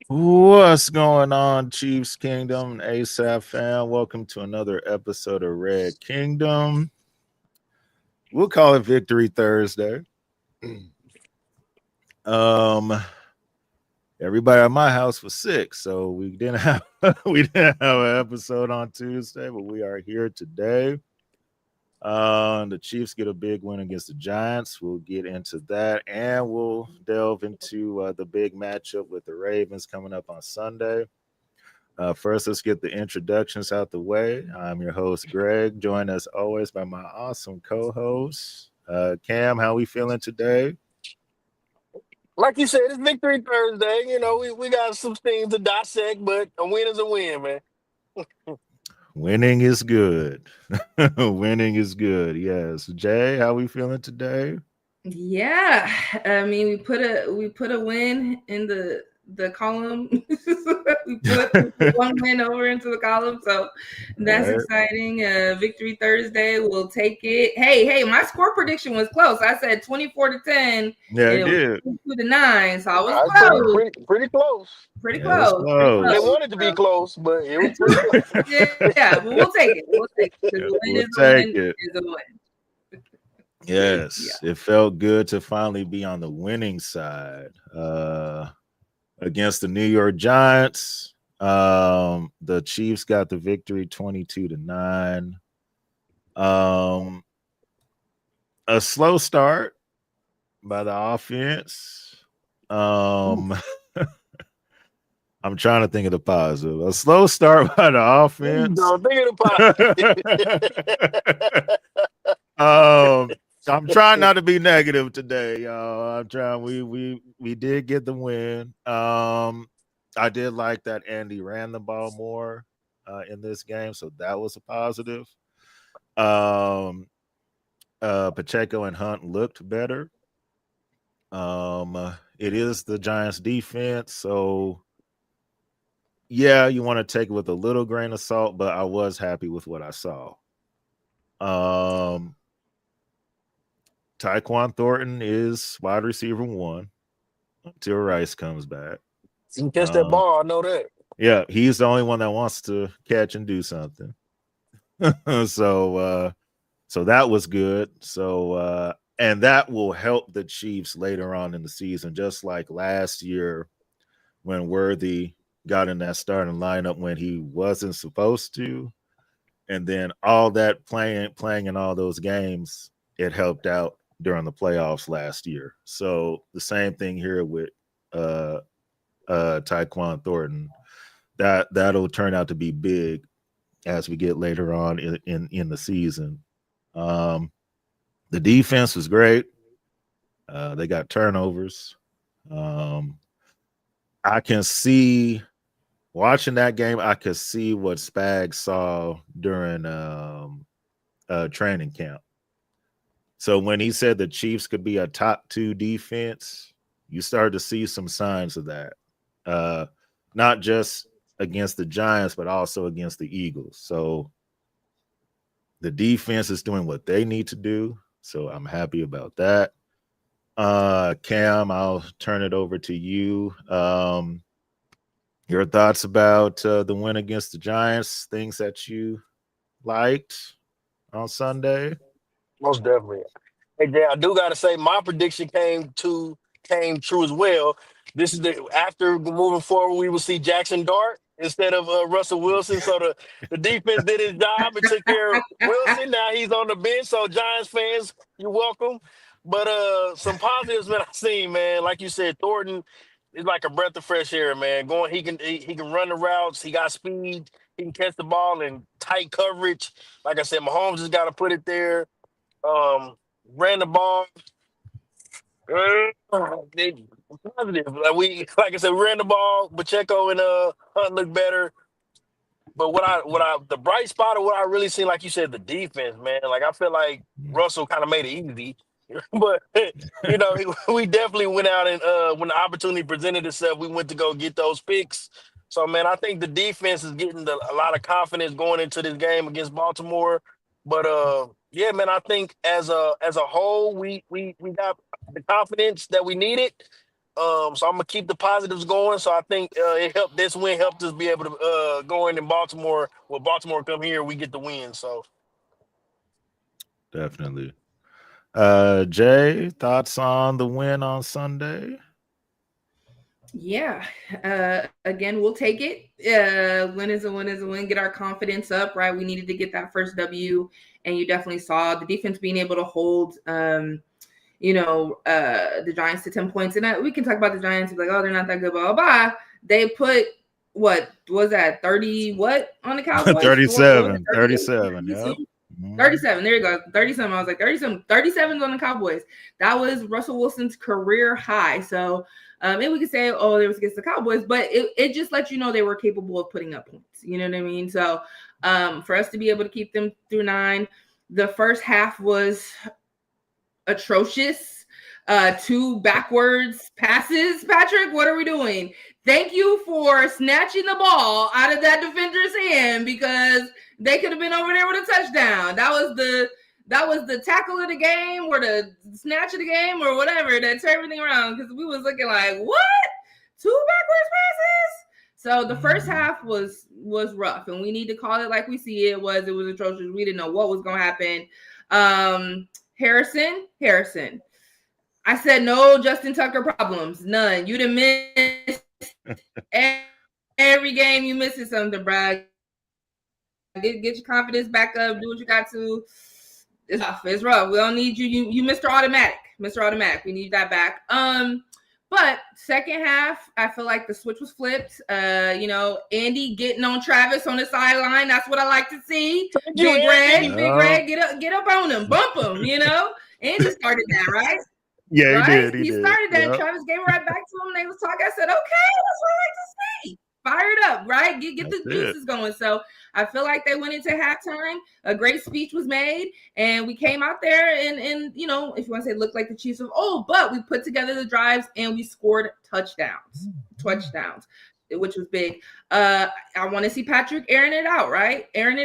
What's going on, Chiefs Kingdom, ASAP fam? Welcome to another episode of Red Kingdom. We'll call it Victory Thursday. Um, everybody at my house was sick, so we didn't have an episode on Tuesday, but we are here today. The Chiefs get a big win against the Giants. We'll get into that, and we'll delve into the big matchup with the Ravens coming up on Sunday. First, let's get the introductions out the way. I'm your host, Greg, joined as always by my awesome co-host, Cam. How we feeling today? Like you said, it's Victory Thursday. We got some things to dissect, but a win is a win, man. Winning is good. Winning is good. Yes. Jay, how we feeling today? Yeah, I mean we put a win in the column. We put one win over into the column, so that's Right. exciting. Victory Thursday, we'll take it. Hey, my score prediction was close. I said 24-10, and Yeah, I it was did. 22-9, so I was I was pretty, close, pretty, pretty close. pretty Yeah, it was close, pretty I didn't close. close. want it to be So, close, but it was pretty close. yeah, but we'll take it. We'll take it because Yeah, a win we'll is a take win it. is a win. Yes, Yeah. it felt good to finally be on the winning side against the New York Giants. The Chiefs got the victory 22-9. Um, a slow start by the offense. Um, I'm trying to think of the positive. A slow start by the There you offense. go. Think of the um, I'm trying not to be negative today, y'all. I'm trying. We did get the win. I did like that Andy ran the ball more in this game, so that was a positive. Um, Pacheco and Hunt looked better. It is the Giants' defense, so yeah, you want to take it with a little grain of salt, but I was happy with what I saw. Um, Tyquan Thornton is wide receiver one until Rice comes back. You can catch that Um, ball. I know that. yeah, he's the only one that wants to catch and do something. so so that was good. And that will help the Chiefs later on in the season, just like last year when Worthy got in that starting lineup when he wasn't supposed to. And then all that playing in all those games, it helped out during the playoffs last year. So the same thing here with uh Tyquan Thornton. That'll turn out to be big as we get later on in the season. Um the defense was great. They got turnovers. Um I can see watching that game, I could see what Spags saw during training camp. So when he said the Chiefs could be a top two defense, you started to see some signs of that. Uh, Not just against the Giants, but also against the Eagles. So the defense is doing what they need to do. So I'm happy about that. Cam, I'll turn it over to you. Your thoughts about the win against the Giants, things that you liked on Sunday? Most definitely. Hey, Jay, I do got to say my prediction came true as well. This is the after moving forward, we will see Jackson Dart instead of Russell Wilson. So the defense did his job and took care of Wilson. Now he's on the bench. So Giants fans, you're welcome. But some positives, man, I seen, man. Like you said, Thornton is like a breath of fresh air, man. He can run the routes. He got speed. He can catch the ball in tight coverage. Like I said, Mahomes just got to put it there. Um, ran the ball. They positive. Like I said, we ran the ball. Pacheco and Hunt looked better. But the bright spot of what I really seen, like you said, the defense, man. Like I feel like Russell kind of made it easy, but we definitely went out and when the opportunity presented itself, we went to go get those picks. So man, I think the defense is getting a lot of confidence going into this game against Baltimore. But yeah, man, I think as a whole, we got the confidence that we needed. So I'm gonna keep the positives going. So I think it helped. This win helped us be able to go in Baltimore. Well, Baltimore come here, we get the win. So Definitely. Jay, thoughts on the win on Sunday? Yeah. Again, we'll take it. Win is a win is a win. Get our confidence up, right? We needed to get that first W, and you definitely saw the defense being able to hold, the Giants to 10 points. And we can talk about the Giants, like, oh, they're not that good, blah, blah, blah. They put, what was that, 30 what on the Cowboys? 37. 37, yep. 37. There you go. 37. I was like 37. 37's on the Cowboys. That was Russell Wilson's career high. So and we could say, oh, it was against the Cowboys, but it just lets you know they were capable of putting up points. You know what I mean? So for us to be able to keep them through 9, the first half was atrocious. 2 backwards passes. Patrick, what are we doing? Thank you for snatching the ball out of that defender's hand, because they could have been over there with a touchdown. That was the tackle of the game, or the snatch of the game, or whatever, that turned everything around, because we was looking like, what? 2 backwards passes? So the first half was rough, and we need to call it like we see it. It was atrocious. We didn't know what was going to happen. Harrison. I said no Justin Tucker problems. None. You done missed every game. You missing something, Brad. Get your confidence back up. Do what you got to. It's tough. It's rough. We don't need you. You Mr. Automatic. Mr. Automatic. We need that back. But second half, I feel like the switch was flipped. Andy getting on Travis on the sideline. That's what I like to see. Big Red, get up on him, bump him. Andy started that, right? Yeah, right? He did. Started that. Yep. Travis gave it right back to him. They was talking. I said, okay, that's what I like to see. Fired up, right? Get the juices going. So I feel like they went into halftime. A great speech was made, and we came out there and if you want to say looked like the Chiefs of old, but we put together the drives and we scored touchdowns, which was big. I want to see Patrick airing it out, right? And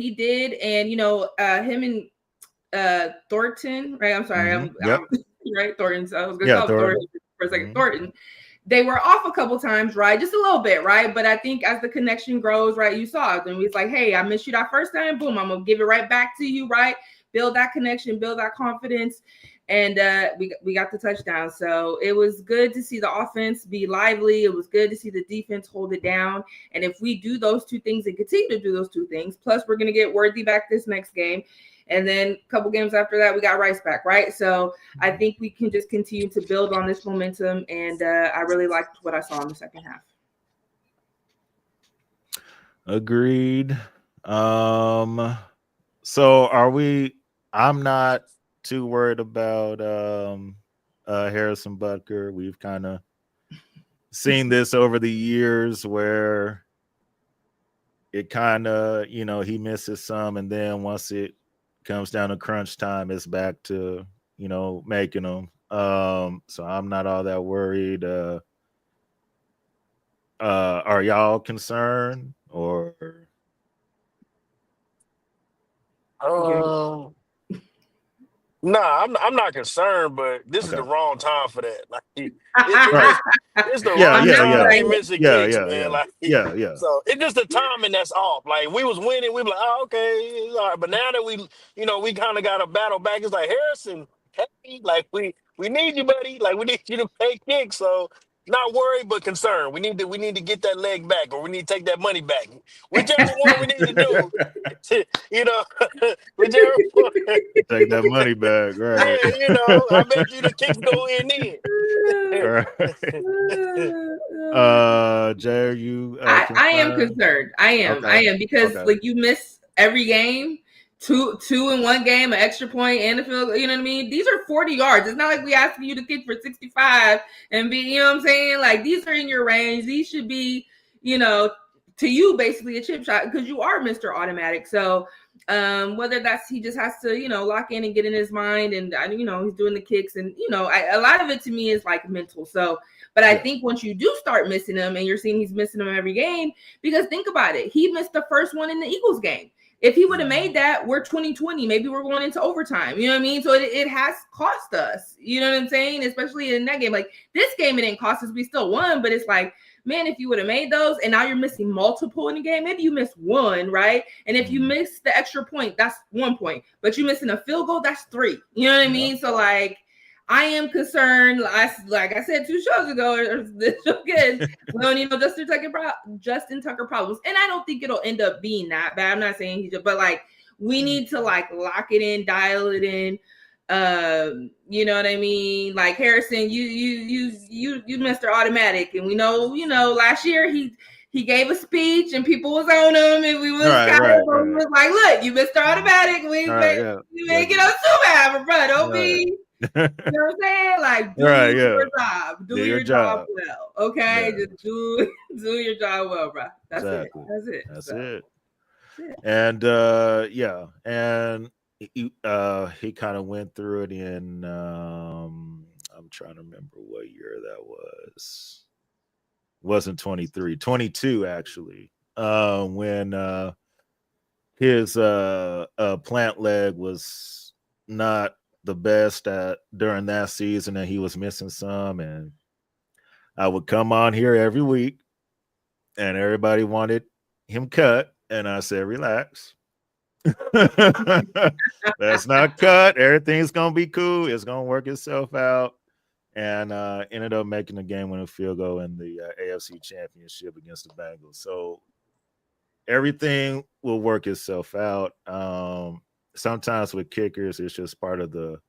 he did. And him and Thornton, right? I'm sorry, I'm right, Thornton. So I was gonna call him Thornton for a second. Thornton. They were off a couple times, right? Just a little bit, right? But I think as the connection grows, right, you saw it. And it's like, hey, I missed you that first time. Boom, I'm going to give it right back to you, right? Build that connection, build that confidence. And we got the touchdown. So it was good to see the offense be lively. It was good to see the defense hold it down. And if we do those 2 things and continue to do those 2 things, plus we're going to get Worthy back this next game. And then a couple games after that, we got Rice back, right? So I think we can just continue to build on this momentum. And I really liked what I saw in the second half. Agreed. So I'm not too worried about Harrison Butker. We've kind of seen this over the years where it kind of, he misses some, and then once it comes down to crunch time, it's back to making them. So I'm not all that worried. Are y'all concerned or? Nah, I'm not concerned, but this is the wrong time for that. Like, it's the wrong time to be missing kicks, man. Yeah. So it's just the timing that's off. Like, we was winning, we were like, oh, okay, all right. But now that we kind of got a battle back. It's like, Harrison, hey, like we need you, buddy. Like, we need you to pay kicks. So not worried, but concerned. We need to get that leg back, or we need to take that money back. Whichever one we need to do. Whichever one. Take that money back, right? Yeah, I bet you the kicks go in. Jay, are you? I am concerned. I am because like you miss every game. Two in one game, an extra point and a field. You know what I mean? These are 40 yards. It's not like we asking you to kick for 65 and be. You know what I'm saying? Like, these are in your range. These should be, to you basically a chip shot, because you are Mr. Automatic. So whether that's he just has to lock in and get in his mind, and he's doing the kicks, and a lot of it to me is like mental. So, but I think once you do start missing him, and you're seeing he's missing them every game, because think about it, he missed the first one in the Eagles game. If he would have made that, we're 2020. Maybe we're going into overtime. You know what I mean? So it has cost us. You know what I'm saying? Especially in that game. Like this game, it didn't cost us. We still won, but it's like, man, if you would have made those and now you're missing multiple in the game, maybe you missed one, right? And if you miss the extra point, that's 1 point. But you missing a field goal, that's 3. You know what I mean? So like, I am concerned, like I said 2 shows ago, or this show again, we don't need no Justin Tucker problems. And I don't think it'll end up being that bad. I'm not saying he just, but like we need to like lock it in, dial it in. You know what I mean? Like Harrison, you Mr. Automatic, and we know, last year he gave a speech and people was on him, and we was was like, look, you Mr. Automatic, we may get us too bad, bro. Don't be. You know what I'm saying? Like, do your job. Do your job well. Okay? Yeah. Just do your job well, bro. That's it. That's it. And and he kind of went through it in I'm trying to remember what year that was. Wasn't 23, 22 actually. When his plant leg was not the best during that season, and he was missing some, and I would come on here every week and everybody wanted him cut, and I said, relax. That's not cut. Everything's gonna be cool. It's gonna work itself out. And ended up making the game-winning field goal in the AFC Championship against the Bengals. So everything will work itself out. Sometimes with kickers, it's just part of the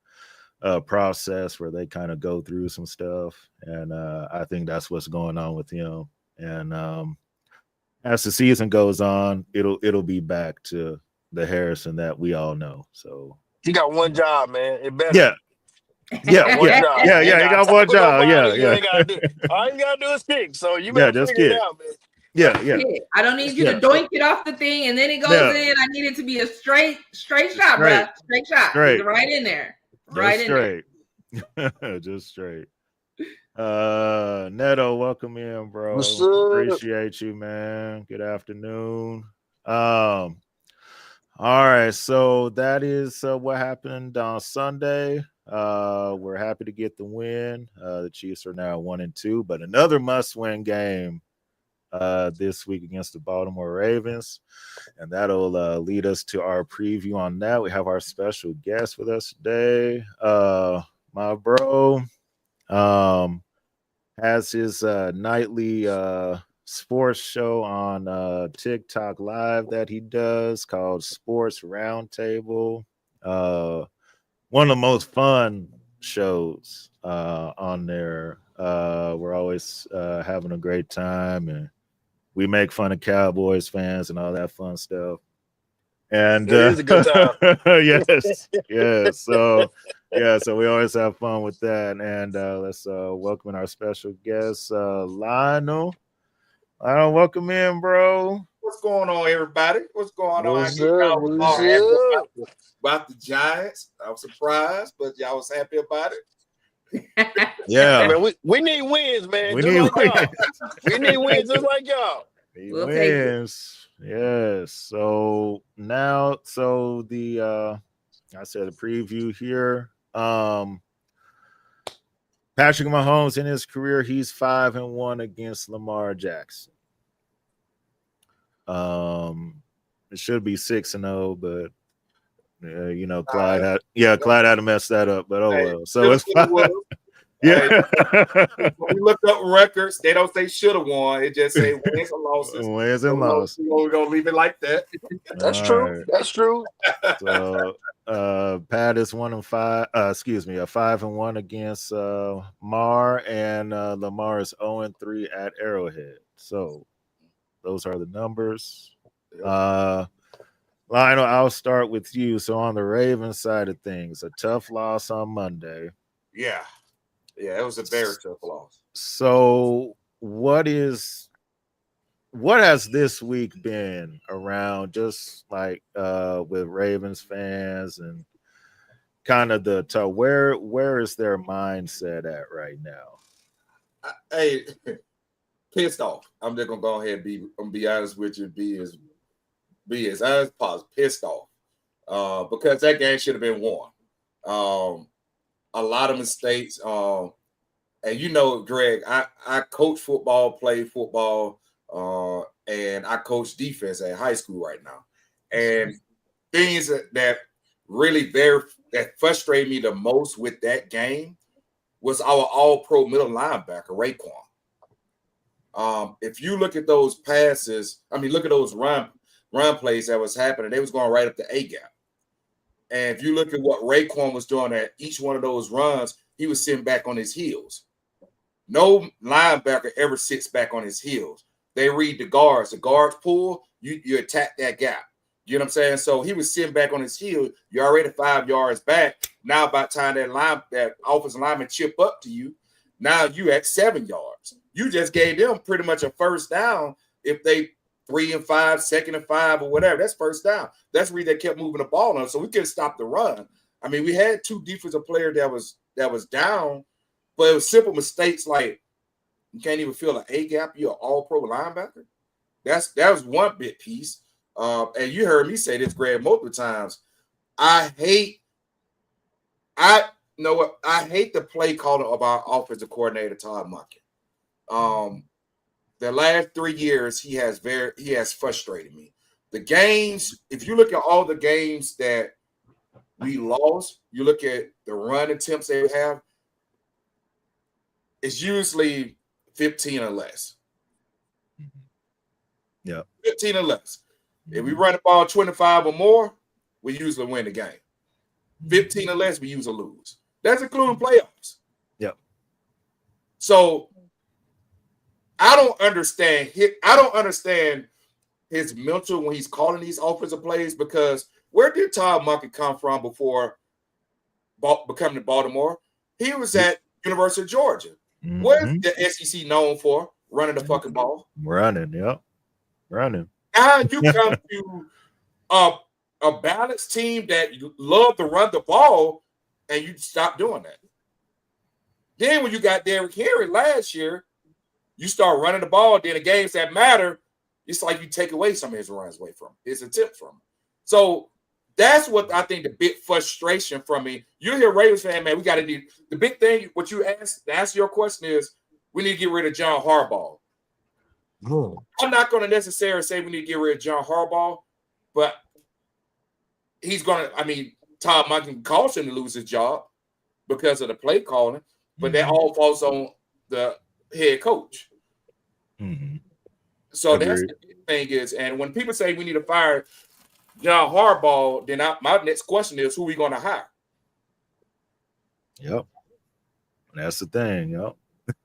process where they kind of go through some stuff, and I think that's what's going on with him. And as the season goes on, it'll be back to the Harrison that we all know. So he got one job, man. It better. Yeah. You got one job. You ain't gotta do. All you gotta do is kick. So you better figure it out, man. Yeah. I don't need you to doink it off the thing and then it goes in. I need it to be a straight shot, bro. Straight shot. Straight. Right in there. Right in there. Just straight. Neto, welcome in, bro. Appreciate you, man. Good afternoon. All right, so that is what happened on Sunday. We're happy to get the win. The Chiefs are now 1-2, but another must-win game this week against the Baltimore Ravens, and that'll lead us to our preview on that. We have our special guest with us today. My bro has his nightly sports show on TikTok Live that he does called Sports Roundtable. One of the most fun shows on there. We're always having a great time, and we make fun of Cowboys fans and all that fun stuff. And it is a good time. yes. So we always have fun with that. And let's welcome our special guest, Lionel. Lionel, welcome in, bro. What's going on, everybody? What's going on? What's up? About the Giants. I was surprised, but y'all was happy about it. Yeah. I mean, we need wins, man. We need wins just like y'all. We'll wins. Yes. So now, the I said a preview here. Patrick Mahomes in his career, he's 5-1 against Lamar Jackson. It should be 6-0, but Clyde had to mess that up. But well. So it's 5. Yeah. When we look up records, they don't say should have won. It just say wins and losses. Wins and losses. We're gonna leave it like that. That's true. Right. That's true. So Pat is 1-5. 5-1 against Mar, and Lamar is 0-3 at Arrowhead. So those are the numbers. Lionel, I'll start with you. So on the Ravens side of things, a tough loss on Monday. Yeah, it was a very tough loss. So what has this week been around, just like with Ravens fans, and kind of where is their mindset at right now? Pissed off. I'm just gonna go ahead and be honest with you. BS. I was pissed off because that game should have been won. A lot of mistakes. And you know, Greg, I coach football, play football, and I coach defense at high school right now. And things that really that frustrated me the most with that game was our all-pro middle linebacker, Raekwon. If you look at those passes, look at those run plays that was happening, they was going right up the A gap. And if you look at what Raekwon was doing at each one of those runs, he was sitting back on his heels. No linebacker ever sits back on his heels. They read the guards. The guards pull, you attack that gap. You know what I'm saying? So he was sitting back on his heel. You're already 5 yards back. Now, by the time that offensive lineman chip up to you, now you at 7 yards. You just gave them pretty much a first down. If they 3 and 5, 2nd and 5, or whatever, that's first down. That's where they kept moving the ball on. So we couldn't stop the run. We had 2 defensive players that was down, but it was simple mistakes like you can't even fill an A gap. You're an all-pro linebacker. That was one big piece. And you heard me say this, Greg, multiple times. I hate the play calling of our offensive coordinator, Todd Monken. The last 3 years, he has frustrated me. The games, if you look at all the games that we lost, you look at the run attempts they have, it's usually 15 or less. Yeah. 15 or less. If we run the ball 25 or more, we usually win the game. 15 or less, we usually lose. That's including playoffs. Yep. So I don't understand his mental when he's calling these offensive plays, because where did Todd Monken come from before becoming in Baltimore? He was at University of Georgia. Mm-hmm. What is the SEC known for? Running the fucking ball. Running, yep. Running. Now you come to a balanced team that love to run the ball, and you stop doing that. Then when you got Derrick Henry last year, you start running the ball. Then the games that matter, it's like you take away some of his runs away from him, his attempts from him. So that's what I think the big frustration from me. You hear Ravens fan, man, we got to do the big thing. What you asked to answer your question is we need to get rid of John Harbaugh. I'm not going to necessarily say we need to get rid of John Harbaugh, but he's going to, Todd Monken caused him to lose his job because of the play calling, but that all falls on the head coach. Mm-hmm. So that's the thing is, and when people say we need to fire John Harbaugh, then my next question is, who are we going to hire? Yep. That's the thing, yep.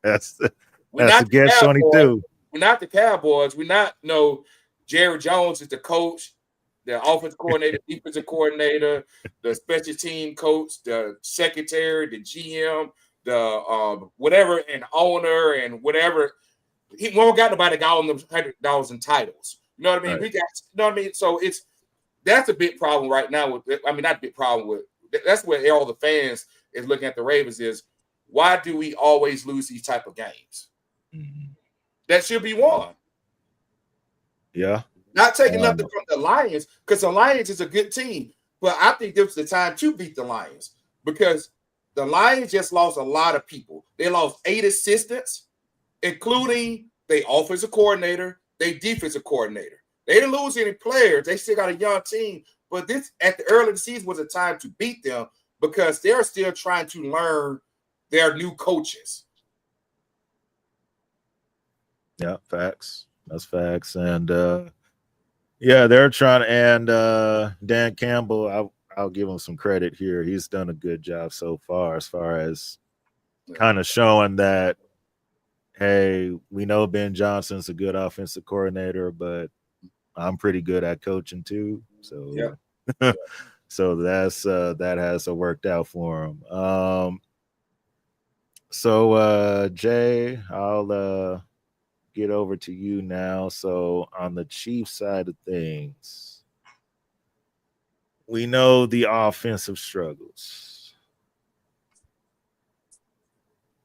That's the catch-22. We're not the Cowboys. We're not Jerry Jones is the coach, the offensive coordinator, defensive coordinator, the special team coach, the secretary, the GM, the whatever, and owner, and whatever. We don't got nobody got all them $100 in titles. You know what I mean? Right. We got, you know what I mean? So that's a big problem right now. Not a big problem with. That's where all the fans is looking at the Ravens is, why do we always lose these type of games? Mm-hmm. That should be won. Yeah. Not taking nothing from the Lions, because the Lions is a good team. But I think this was the time to beat the Lions, because the Lions just lost a lot of people. They lost 8 assistants, including their offensive coordinator, their defensive coordinator. They didn't lose any players. They still got a young team. But this, at the early of the season, was a time to beat them, because they're still trying to learn their new coaches. Yeah, facts. That's facts. And they're trying to, and Dan Campbell, I'll give him some credit here. He's done a good job so far as kind of showing that, hey, we know Ben Johnson's a good offensive coordinator, but I'm pretty good at coaching too. So so that's that has worked out for him. So Jay, I'll get over to you now. So on the Chiefs side of things, we know the offensive struggles.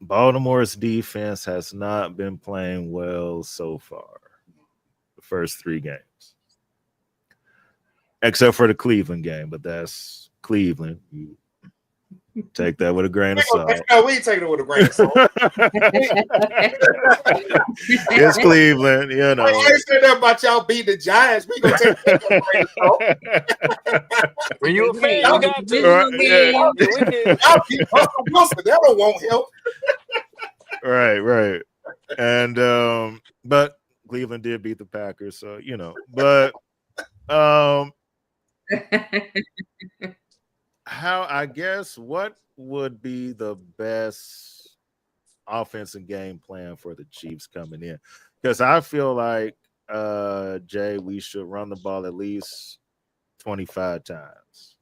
Baltimore's defense has not been playing well so far, the first 3 games. except for the Cleveland game, but that's Cleveland. You take that with a grain of salt. No, we ain't taking it with a grain of salt. It's Cleveland, you know. I ain't said that about y'all beating the Giants. We gonna take it with a grain of salt. When you a fan, you got to. Y'all keep Russell Wilson. That don't won't help. Right. And but Cleveland did beat the Packers, so you know. But how, I guess, what would be the best offensive game plan for the Chiefs coming in? Because I feel like, Jay, we should run the ball at least 25 times.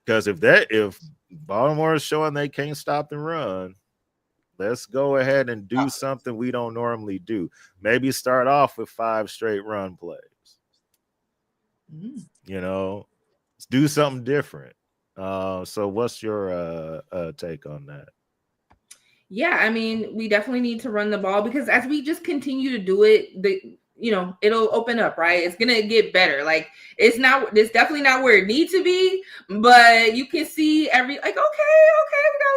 Because if Baltimore is showing they can't stop the run, let's go ahead and do something we don't normally do. Maybe start off with 5 straight run plays. You know, let's do something different. So what's your take on that? Yeah, I mean, we definitely need to run the ball because as we just continue to do it, it'll open up, right? It's gonna get better. Like it's definitely not where it needs to be, but you can see okay, we got a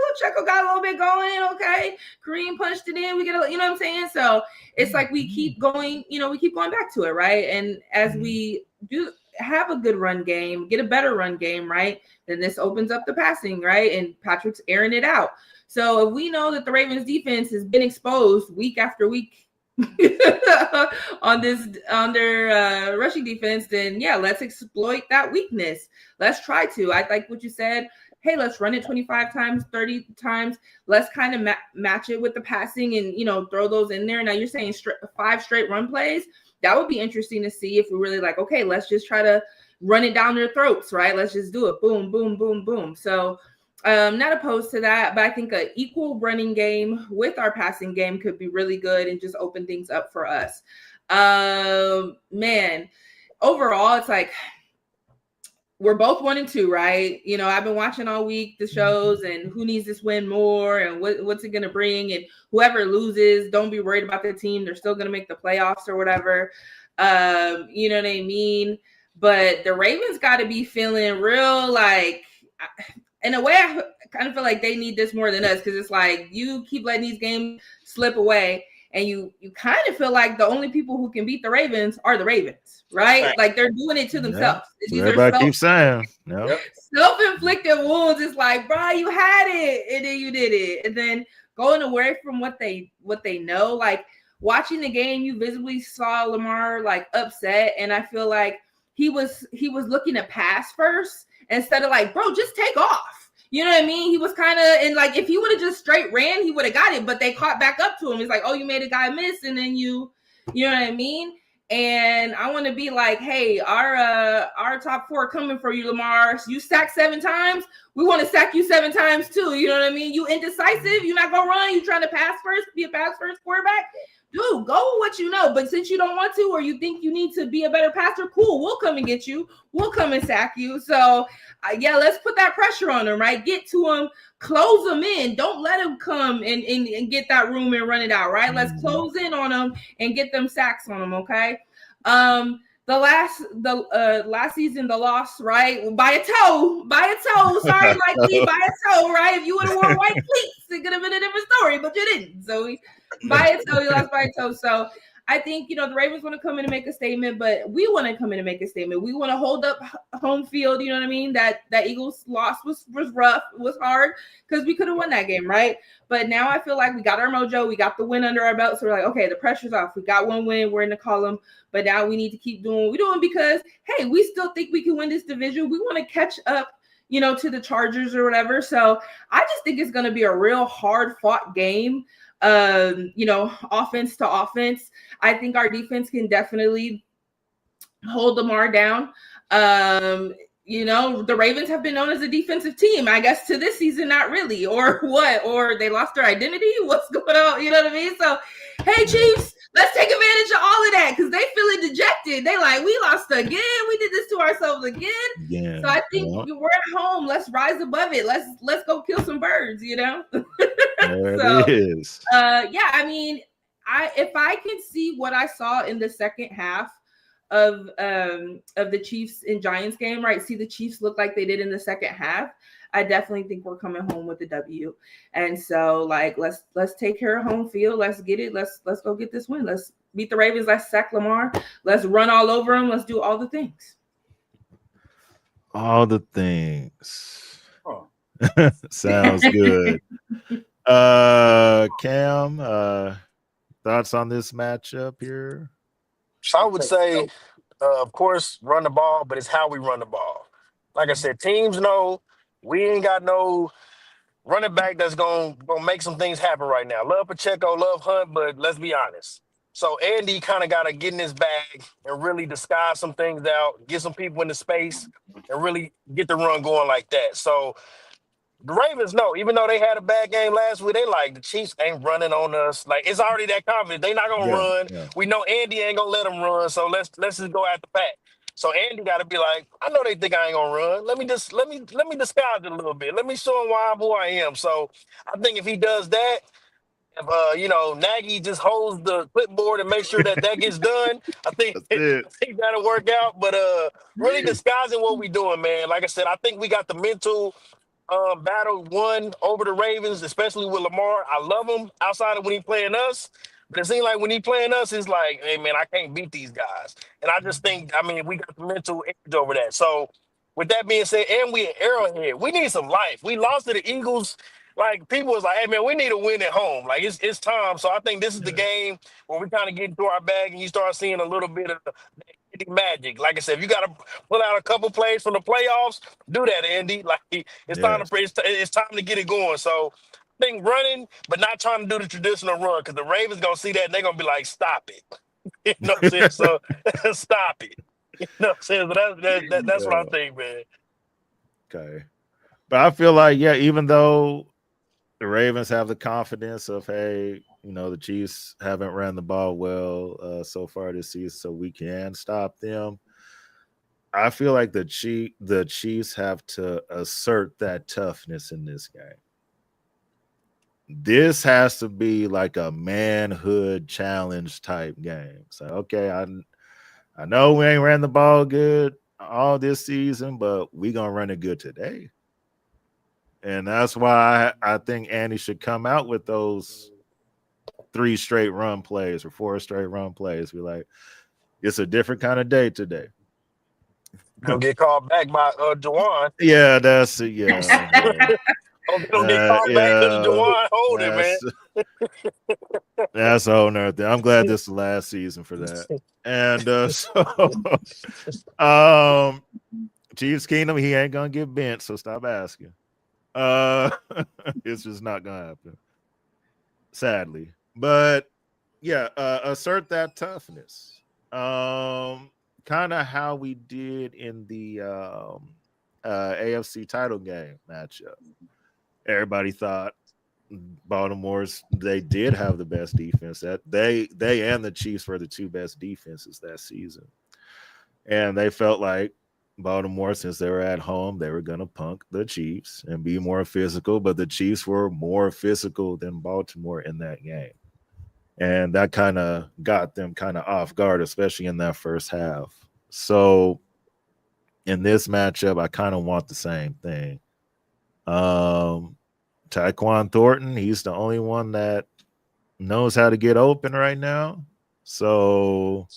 little Checo got a little bit going, okay. Kareem punched it in, we get you know what I'm saying? So it's like we keep going, we keep going back to it, right? And as we do have a good run game, get a better run game, right? Then this opens up the passing, right? And Patrick's airing it out. So if we know that the Ravens defense has been exposed week after week on their rushing defense, then yeah, let's exploit that weakness. Let's try to. I like what you said. Hey, let's run it 25 times, 30 times. Let's kind of match it with the passing and, throw those in there. Now you're saying 5 straight run plays. That would be interesting to see if we really okay, let's just try to run it down their throats, right? Let's just do it. Boom, boom, boom, boom. So not opposed to that, but I think an equal running game with our passing game could be really good and just open things up for us. Man, overall, it's like we're both 1-2, right? I've been watching all week the shows and who needs this win more and what's it going to bring, and whoever loses, don't be worried about the team. They're still going to make the playoffs or whatever. You know what I mean? But the Ravens got to be feeling real in a way, I kind of feel like they need this more than us because it's like you keep letting these games slip away and you kind of feel like the only people who can beat the Ravens are the Ravens, right? Like they're doing it to themselves. Yeah. Everybody keeps saying. Yep. Self-inflicted wounds. It's like, bro, you had it and then you did it. And then going away from what they know, like watching the game, you visibly saw Lamar upset. And I feel like he was looking to pass first instead of bro, just take off. You know what I mean? He was kind of, and if he would have just straight ran, he would have got it, but they caught back up to him. It's like, oh, you made a guy miss, and then you know what I mean? And I want to be like, hey, our top 4 coming for you, Lamar. You sacked 7 times. We want to sack you 7 times too. You know what I mean? You indecisive. You're not going to run. You trying to pass first, be a pass first quarterback. Dude, go with what you know. But since you don't want to, or you think you need to be a better passer, cool. We'll come and get you. We'll come and sack you. So, yeah, let's put that pressure on them, right? Get to them, close them in. Don't let them come and get that room and run it out, right? Let's close in on them and get them sacks on them, okay? The last season, the loss, right? By a toe. Sorry, Mikey, by a toe, right? If you would have worn white cleats, it could have been a different story, but you didn't. So you lost by a toe. So I think, the Ravens want to come in and make a statement, but we want to come in and make a statement. We want to hold up home field. You know what I mean? That Eagles loss was rough. It was hard because we could have won that game, right? But now I feel like we got our mojo. We got the win under our belt. So we're like, okay, the pressure's off. We got one win. We're in the column. But now we need to keep doing what we're doing because, hey, we still think we can win this division. We want to catch up, to the Chargers or whatever. So I just think it's going to be a real hard-fought game. Offense to offense. I think our defense can definitely hold Lamar down. The Ravens have been known as a defensive team. I guess to this season, not really. Or what? Or they lost their identity? What's going on? You know what I mean? So, hey, Chiefs, let's take advantage of all of that because they feeling dejected. They like, we lost again. We did this to ourselves again. Yeah. So I think we're at home. Let's rise above it. Let's go kill some birds, There it is. Yeah, I mean, if I can see what I saw in the second half of the Chiefs and Giants game, right? See the Chiefs look like they did in the second half. I definitely think we're coming home with the W. And so like let's take care of home field. Let's get it. Let's go get this win. Let's beat the Ravens. Let's sack Lamar. Let's run all over them. Let's do all the things. All the things. Oh. Sounds good. Cam, thoughts on this matchup here? So I would say, of course, run the ball, but it's how we run the ball. Like I said, teams know we ain't got no running back that's gonna make some things happen right now. Love Pacheco, love Hunt, but let's be honest. So Andy kind of got to get in his bag and really disguise some things out, get some people into space, and really get the run going like that. So the Ravens know, even though they had a bad game last week, they like the Chiefs ain't running on us. Like it's already that confident. They not gonna run. Yeah. We know Andy ain't gonna let them run. So let's just go at the pack. So Andy got to be like, I know they think I ain't gonna run. Let me disguise it a little bit. Let me show them why I'm who I am. So I think if he does that, if Nagy just holds the clipboard and make sure that gets done, I think That's it. I think that'll work out. But really disguising what we doing, man. Like I said, I think we got the mental battle won over the Ravens, especially with Lamar. I love him outside of when he playing us. But it seems like when he playing us, it's like, hey, man, I can't beat these guys. And I just think, we got the mental edge over that. So with that being said, and we at Arrowhead, we need some life. We lost to the Eagles. Like, people was like, hey, man, we need a win at home. Like, it's time. So I think this is the game where we kind of get into our bag and you start seeing a little bit of magic. Like I said, if you got to pull out a couple plays from the playoffs, do that, Andy. Like it's time to get it going. So I think running, but not trying to do the traditional run because the Ravens gonna see that and they're gonna be like, stop it. You know what I'm saying? So stop it. You know what I'm saying? So that's what I think, man. Okay. But I feel like, even though the Ravens have the confidence of, hey, the Chiefs haven't ran the ball well so far this season, so we can stop them. I feel like the Chiefs have to assert that toughness in this game. This has to be like a manhood challenge type game. So, okay, I know we ain't ran the ball good all this season, but we gonna run it good today. And that's why I think Andy should come out with those 3 straight run plays or 4 straight run plays. Be like, it's a different kind of day today. Gonna get called back by Juwan. Yeah, that's it. Yeah. Don't get called back because of Juwan Holden, man. That's a whole nother thing. I'm glad this is the last season for that. And Chiefs Kingdom, he ain't gonna get bent, so stop asking. It's just not gonna happen, sadly. But assert that toughness. Kind of how we did in the AFC title game matchup. Everybody thought they did have the best defense. That they and the Chiefs were the 2 best defenses that season, and they felt like Baltimore, since they were at home, they were going to punk the Chiefs and be more physical, but the Chiefs were more physical than Baltimore in that game. And that kind of got them kind of off guard, especially in that first half. So in this matchup, I kind of want the same thing. Tyquan Thornton, he's the only one that knows how to get open right now. So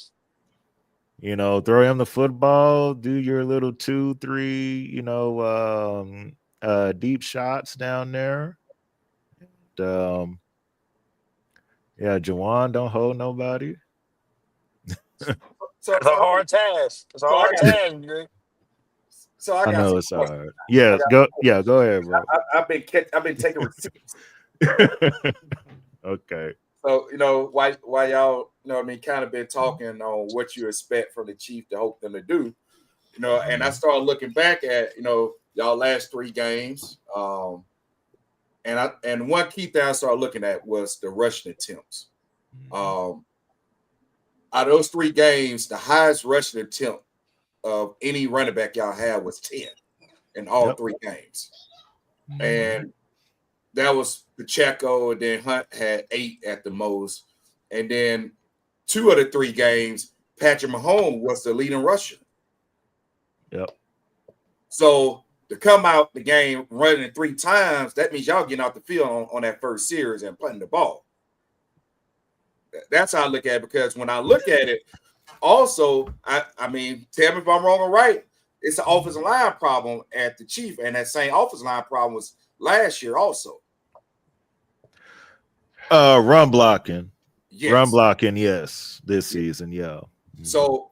throw him the football, do your little 2-3, deep shots down there. And, Juwan don't hold nobody. So it's a hard task. It's a hard task, Greg. So I know it's hard. Yeah, go ahead, bro. I've been taking receipts. Okay. So while y'all kind of been talking on what you expect from the Chief to hope them to do, and I started looking back at y'all last 3 games, and one key thing I started looking at was the rushing attempts. Out of those 3 games, the highest rushing attempt of any running back y'all had was 10 in all 3 games, and that was Pacheco, and then Hunt had 8 at the most. And then 2 of the 3 games, Patrick Mahomes was the leading rusher. Yep. So to come out the game running 3 times, that means y'all getting out the field on that first series and playing the ball. That's how I look at it, because when I look at it, also, I mean, tell me if I'm wrong or right. It's an offensive line problem at the Chiefs, and that same offensive line problem was last year also. Run blocking. Yes. Run blocking, yes. This season, yeah. So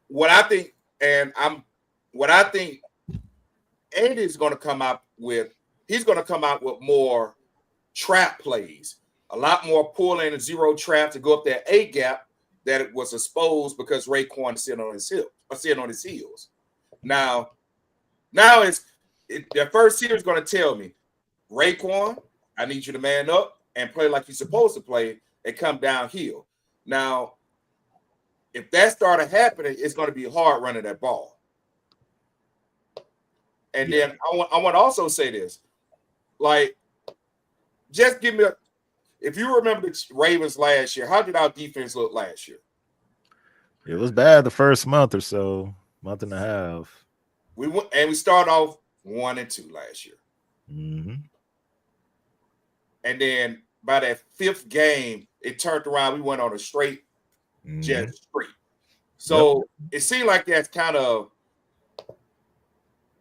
what I think Andy's going to come out with, he's going to come out with more trap plays, a lot more pulling and zero trap to go up that A gap that it was exposed because Raekwon is sitting on his heels. Now the first series is going to tell me, Raekwon, I need you to man up and play like you're supposed to play and come downhill. Now, if that started happening, it's going to be hard running that ball. And then I want to also say this, like, just give me if you remember the Ravens last year, how did our defense look last year? It was bad the first month or so, month and a half. We started off 1-2 last year. Mm-hmm. And then by that 5th game, it turned around. We went on a straight jet streak. So it seemed like that's kind of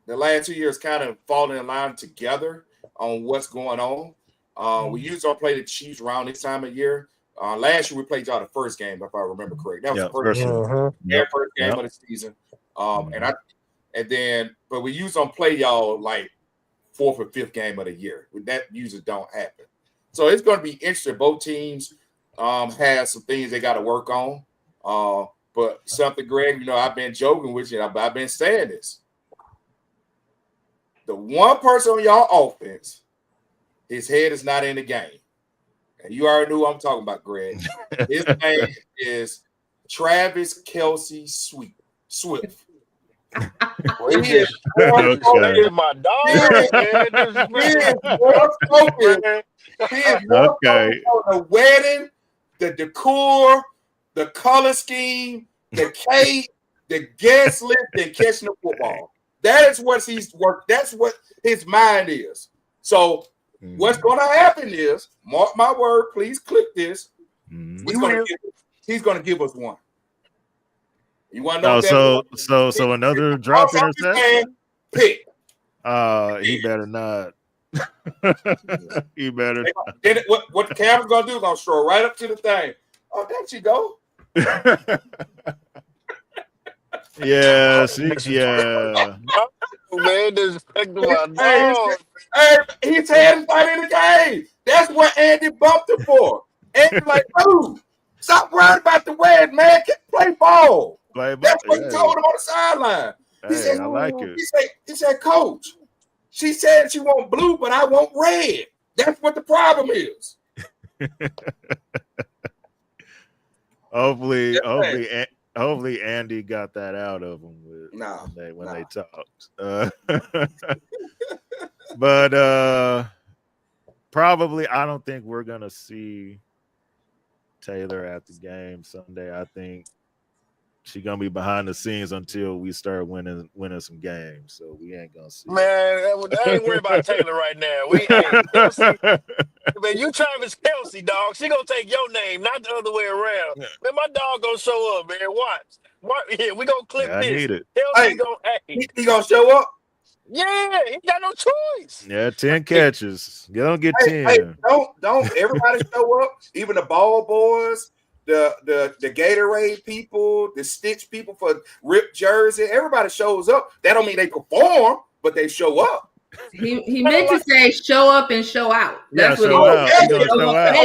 the last 2 years kind of falling in line together on what's going on. We usually don't play the Chiefs around this time of year. Last year we played y'all the first game, if I remember correct. That was the first game of the season. But we usually don't play y'all like 4th or 5th game of the year. That usually don't happen. So it's going to be interesting. Both teams have some things they got to work on. But something, Greg, I've been joking with you. I've been saying this. The one person on y'all offense, his head is not in the game. And you already knew who I'm talking about, Greg. His name is Travis Kelce Swift. Well, he is my dog. He is more focused on the wedding, the decor, the color scheme, the cake, the guest list, than catching the football. That is what he's worked. That's what his mind is. So what's going to happen is, mark my word, please click this. He's going to give us one. You want to know? So another drop interception. Pick. He better not. He better. Then what the camera's gonna do? Gonna stroll right up to the thing. Oh, there you go. Yeah. Man, disrespect my dog. Hey, his head is not in the game. That's what Andy bumped him for. Andy like, dude, stop worrying about the wedding, man. Play ball. That's what he told him on the sideline. He said, I like it. He said, Coach, she said she want blue, but I want red. That's what the problem is. Hopefully Andy got that out of him when they talked. But probably I don't think we're gonna see Taylor at the game Sunday. I think she's gonna be behind the scenes until we start winning some games. So we ain't gonna see. Man, I ain't worried about Taylor right now. We ain't Kelce. Man, you Travis Kelce, dog. She gonna take your name, not the other way around. Man, my dog gonna show up, man. Watch. Yeah, we gonna clip this. I need it. Kelce he gonna show up. Yeah, he got no choice. Yeah, 10 catches. You don't get 10. Hey, don't everybody show up? Even the ball boys, the Gatorade people, the Stitch people for ripped jersey. Everybody shows up. That don't mean they perform, but they show up. He meant to say show up and show out. That's what show out. he Show out.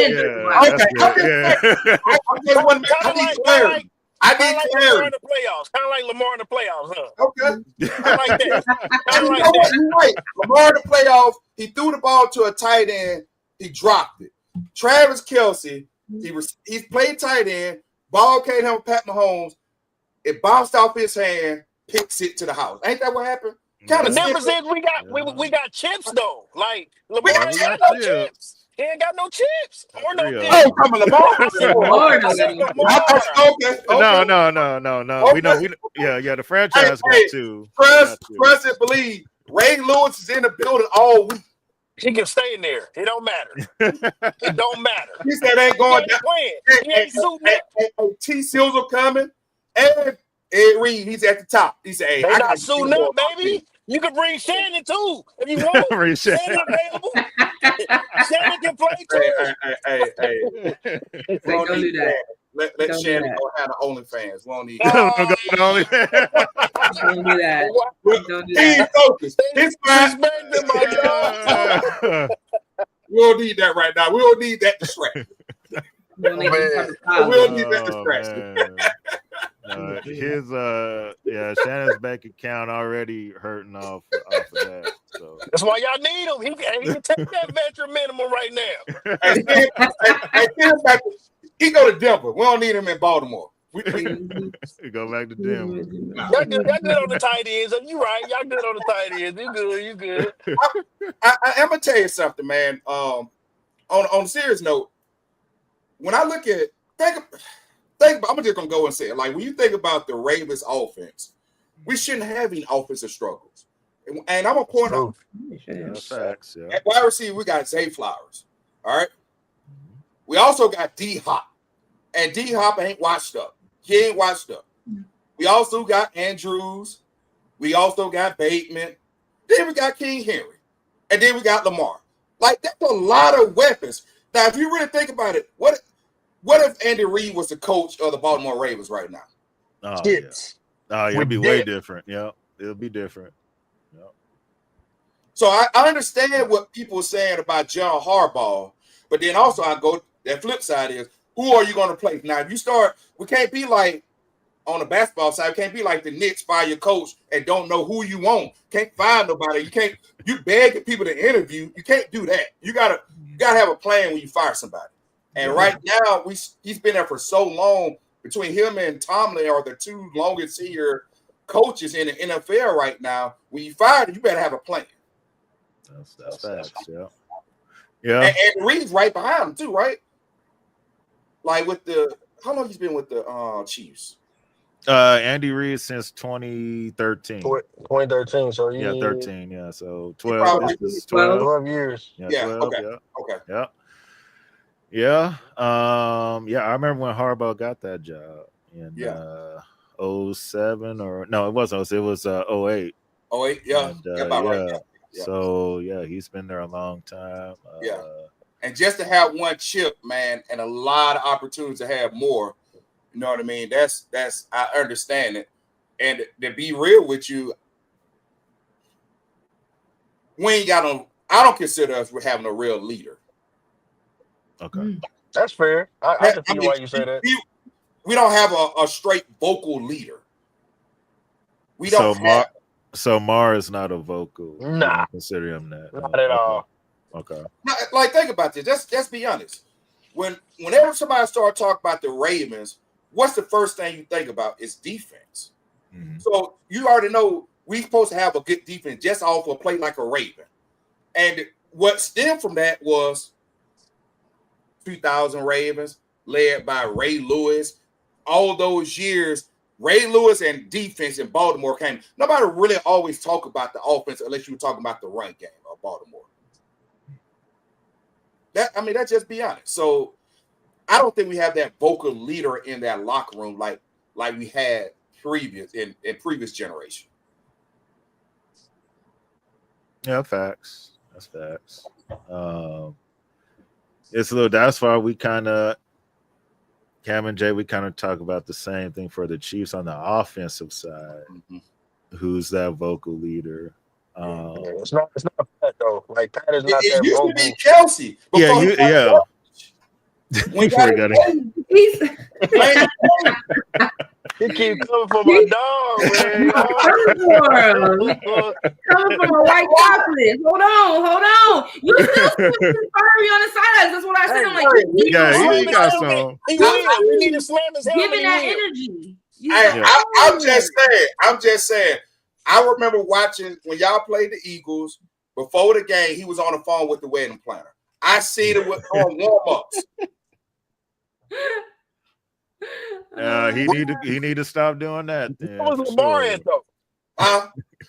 I need clarity. Kind of like Lamar in the playoffs, huh? Okay. I like that. You're right. Lamar in the playoffs, he threw the ball to a tight end. He dropped it. Travis Kelce, he played tight end. Ball came home with Pat Mahomes. It bounced off his hand. Picks it to the house. Ain't that what happened? The difference is we got chips though. Like Lamar ain't got no chips. He ain't got no chips or no Three of dip. Oh, come on, Lamar. I said Lord, I said Lamar. Okay. No. We know. The franchise got two. Trust and believe. Ray Lewis is in the building all week. He can stay in there. It don't matter. It don't matter. He said ain't He going ain't down. playing. He ain't suiting up. T. Sills coming, and Ed Reed, he's at the top. He said, "Hey, They I not got suiting up, baby. You can bring Shannon too if you want. Appreciate Shannon available. Shannon can play too. Hey. We don't Don't need do that. Let Don't do Shannon that. go have the OnlyFans. We don't need Don't do that. Don't do He's that. focused. He's fine. Respecting my dog. We don't need that right now. We don't need that distraction. We don't need this type of We don't problem. need that distraction. Shannon's bank account already hurting off of that. So That's why y'all need him. He can take that veteran minimum right now. He go to Denver. We don't need him in Baltimore. We go back to Denver. Y'all good on the tight ends. You right. Y'all good on the tight ends. You good. I'm gonna tell you something, man. On a serious note, when I look at think about, I'm just gonna go and say it. Like when you think about the Ravens offense, we shouldn't have any offensive struggles. And I'm gonna point out Facts, at wide receiver, we got Zay Flowers. All right. We also got D Hop. And D Hop ain't washed up. He ain't washed up. We also got Andrews. We also got Bateman. Then we got King Henry. And then we got Lamar. Like, that's a lot of weapons. Now, if you really think about it, what if Andy Reid was the coach of the Baltimore Ravens right now? Oh, Chips. yeah. It'd be way different. Yeah, it'll be different. Yep. So I understand what people are saying about John Harbaugh, but then also I go, that flip side is, who are you going to play? Now, if you start, we can't be like, on the basketball side, we can't be like the Knicks, fire your coach and don't know who you want. Can't find nobody. You begging people to interview. You can't do that. You gotta have a plan when you fire somebody. And right now, he's been there for so long. Between him and Tomlin are the two longest senior coaches in the NFL right now. When you fire them, you better have a plan. That's facts. Yeah. And Reed's right behind him too, right? Like how long he's been with the Chiefs? Andy Reid since 2013. 2013. So 13. Yeah. So 12. This is 12 years. Yeah. 12, Okay. Yeah. Yeah. I remember when Harbaugh got that job in 07 or no, it wasn't. It was 08. 08, yeah. Right. Yeah. So he's been there a long time. And just to have one chip, man, and a lot of opportunities to have more. You know what I mean? That's I understand it. And to be real with you, we ain't got I don't consider us having a real leader. Okay. That's fair. I can see why you say that. We don't have a straight vocal leader. We don't have. So Mar is not a vocal. Nah. You don't consider him that. Not at all. Okay. Now, like, think about this. Let's be honest. Whenever somebody starts talking about the Ravens, what's the first thing you think about? Is defense. Mm-hmm. So you already know we're supposed to have a good defense just off a play like a Raven. And what stemmed from that was 2000 Ravens led by Ray Lewis. All those years, Ray Lewis and defense in Baltimore came. Nobody really always talk about the offense unless you were talking about the run game of Baltimore. Let's just be honest. So I don't think we have that vocal leader in that locker room like we had in previous generation. Yeah, facts. That's facts. It's a little. That's why we kind of, Cam and Jay, we kind of talk about the same thing for the Chiefs on the offensive side. Mm-hmm. Who's that vocal leader? It's not Pat though. Like Pat is not that it used vocal. to be Kelsey. We got it. He keep coming for my dog, man. Coming from a white chocolate. Hold on. You still fiery on the sidelines. That's what I said. I'm like, he got some. He will. We need to slam his helmet. Giving that energy. I'm just saying. I remember watching when y'all played the Eagles before the game. He was on the phone with the wedding planner. I seen it with on warm-ups. He need to stop doing that. Then, What was for Lamar sure. at though?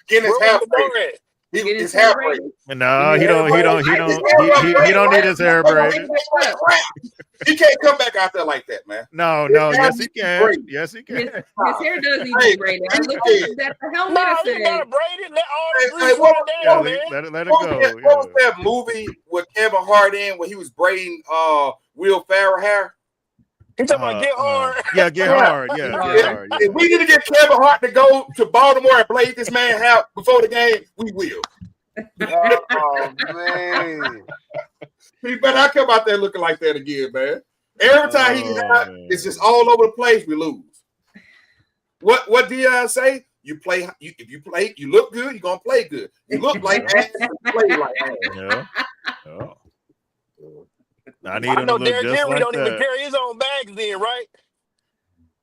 Getting his Where hair was Lamar braided. at? His hair braided. No, he He don't need his hair braided. He can't come back out there like that, man. No, yes he can. Braided. Yes he can. His hair does need to be braided. I looked at the helmet. No, I you gotta said, braid it. Let all the Hey, grease what- run Yeah, down, man. let it What go. was that movie with Kevin Hart in when he was braiding Will Ferrell hair? He talking about get hard. Yeah, get hard. Yeah, Get get hard. hard. If we need to get Kevin Hart to go to Baltimore and play this man hair before the game, we will. Oh man. He better not come out there looking like that again, man. Every time he gets out, it's just all over the place. We lose. What Dion say? You play. If you play, you look good. You're gonna play good. You look like ass. You play like ass. Yeah. I need him to know look Derrick just Henry like don't even that. carry his own bags then, right?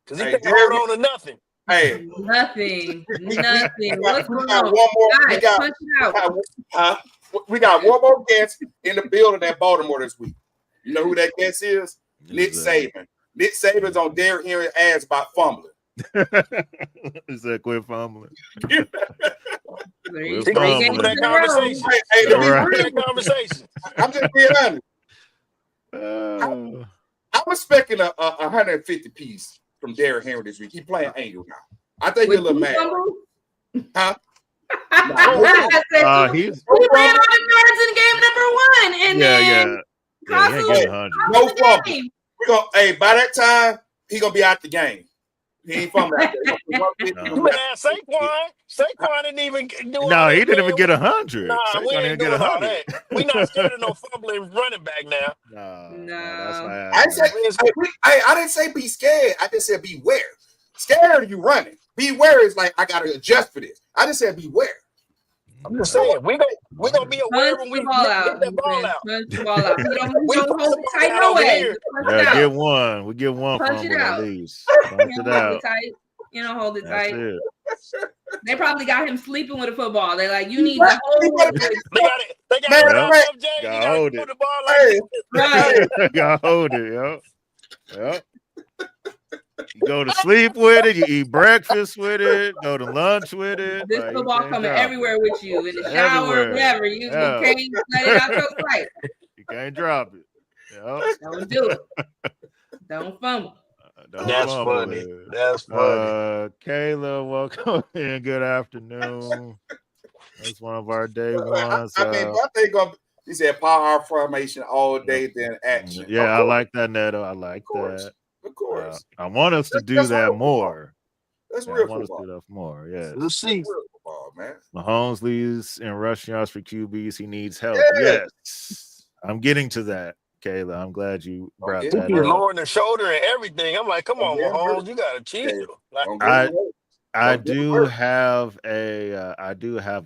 Because he Hey, can't hold on to nothing. Hey, nothing. we What's going got on? one more. Guys, punch it out. We got one more guest in the building at Baltimore this week. You know who that guest is? Nick Saban. Nick Saban's on Derrick Henry's ass about fumbling. He said, "Quit fumbling." Three We're He gonna games remember in that a row. conversation. Hey, to be Right. real, That conversation. I'm just being honest. I'm expecting a 150 piece from Derrick Henry this week. He playing angel now. I think he's a little mad. Huh? He's He ran 100 yards in game number 1, and then he ain't getting 100. No problem. By that time, he gonna be out the game. He ain't from that. You better ask Saquon. Saquon didn't even do all No, that, he didn't even man. get 100. Nah, we Saquon ain't didn't get doing all 100. that. We not scared of no fumbling running back now. No, No. that's not I happening. said, I didn't say be scared. I just said beware. Scared you running. Beware is like I gotta adjust for this. I just said beware. I'm just saying we gonna be aware when we Punch the ball get out. that ball out. Punch the ball out. He don't We hold punch the it ball tight out no over way. here. Just punch it Yeah, out. get one. We get one Punch it fumble out. at least. You Punch don't it hold it out. tight. You don't hold it That's tight. it. They probably got him sleeping with a football. They're like, you need to hold it. They got it. They got Man, it wrapped up, Jay. You gotta gotta hold throw it. the ball like Right. You gotta hold it, yo. Yep. You go to sleep with it, you eat breakfast with it, go to lunch with it. This like, you football can't coming drop everywhere it. with you in the shower, Everywhere. whatever. You Yeah. can't let it out your sight. You can't drop it. Yep. Don't do it. Don't fumble. Don't That's fumble funny. it. That's funny. Kayla, welcome in. Good afternoon. That's one of our day ones. I mean, my thing gonna he said power formation all day, then action. Yeah, I like that, Neto. I like that. Of course. I want us to do That's that real more. That's I real want us to football. do that more. Yes. Let's see. That's real football, man. Mahomes leads in rushing yards for QBs. He needs help. Yeah. Yes. I'm getting to that, Kayla. I'm glad you brought yeah. that He's up. lowering the shoulder and everything. I'm like, come on, Yeah, Mahomes, you gotta chill. Like, Don't get hurt. I Don't get do hurt. have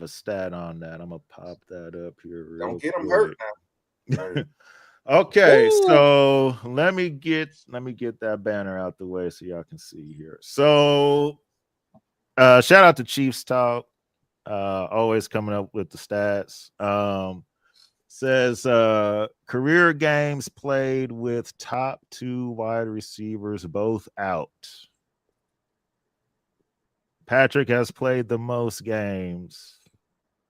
a stat on that. I'm gonna pop that up here. Real Don't get him quick. hurt now. Okay, Ooh. so let me get that banner out the way so y'all can see here. So shout out to Chiefs Talk. Always coming up with the stats. Says career games played with top 2 wide receivers both out. Patrick has played the most games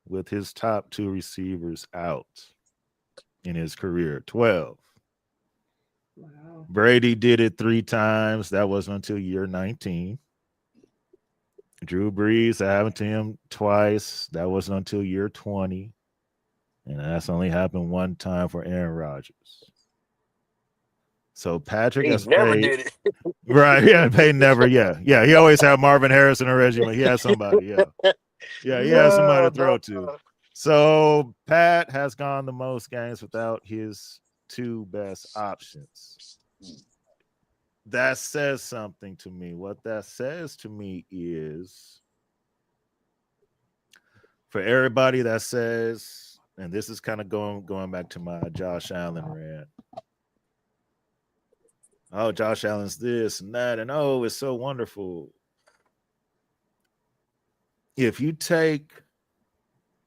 with his top 2 receivers out in his career, 12. Wow. Brady did it 3 times. That wasn't until year 19. Drew Brees, that happened to him twice. That wasn't until year 20. And that's only happened 1 time for Aaron Rodgers. So Patrick he has never played. did it. Right. Yeah. Payne never. Yeah. Yeah. He always had Marvin Harrison in a regimen. He had somebody. Yeah. Yeah. He had somebody to throw to. So Pat has gone the most games without his 2 best options. That says something to me. What that says to me is for everybody that says, and this is kind of going back to my Josh Allen rant. Oh, Josh Allen's this and that, and oh, it's so wonderful. If you take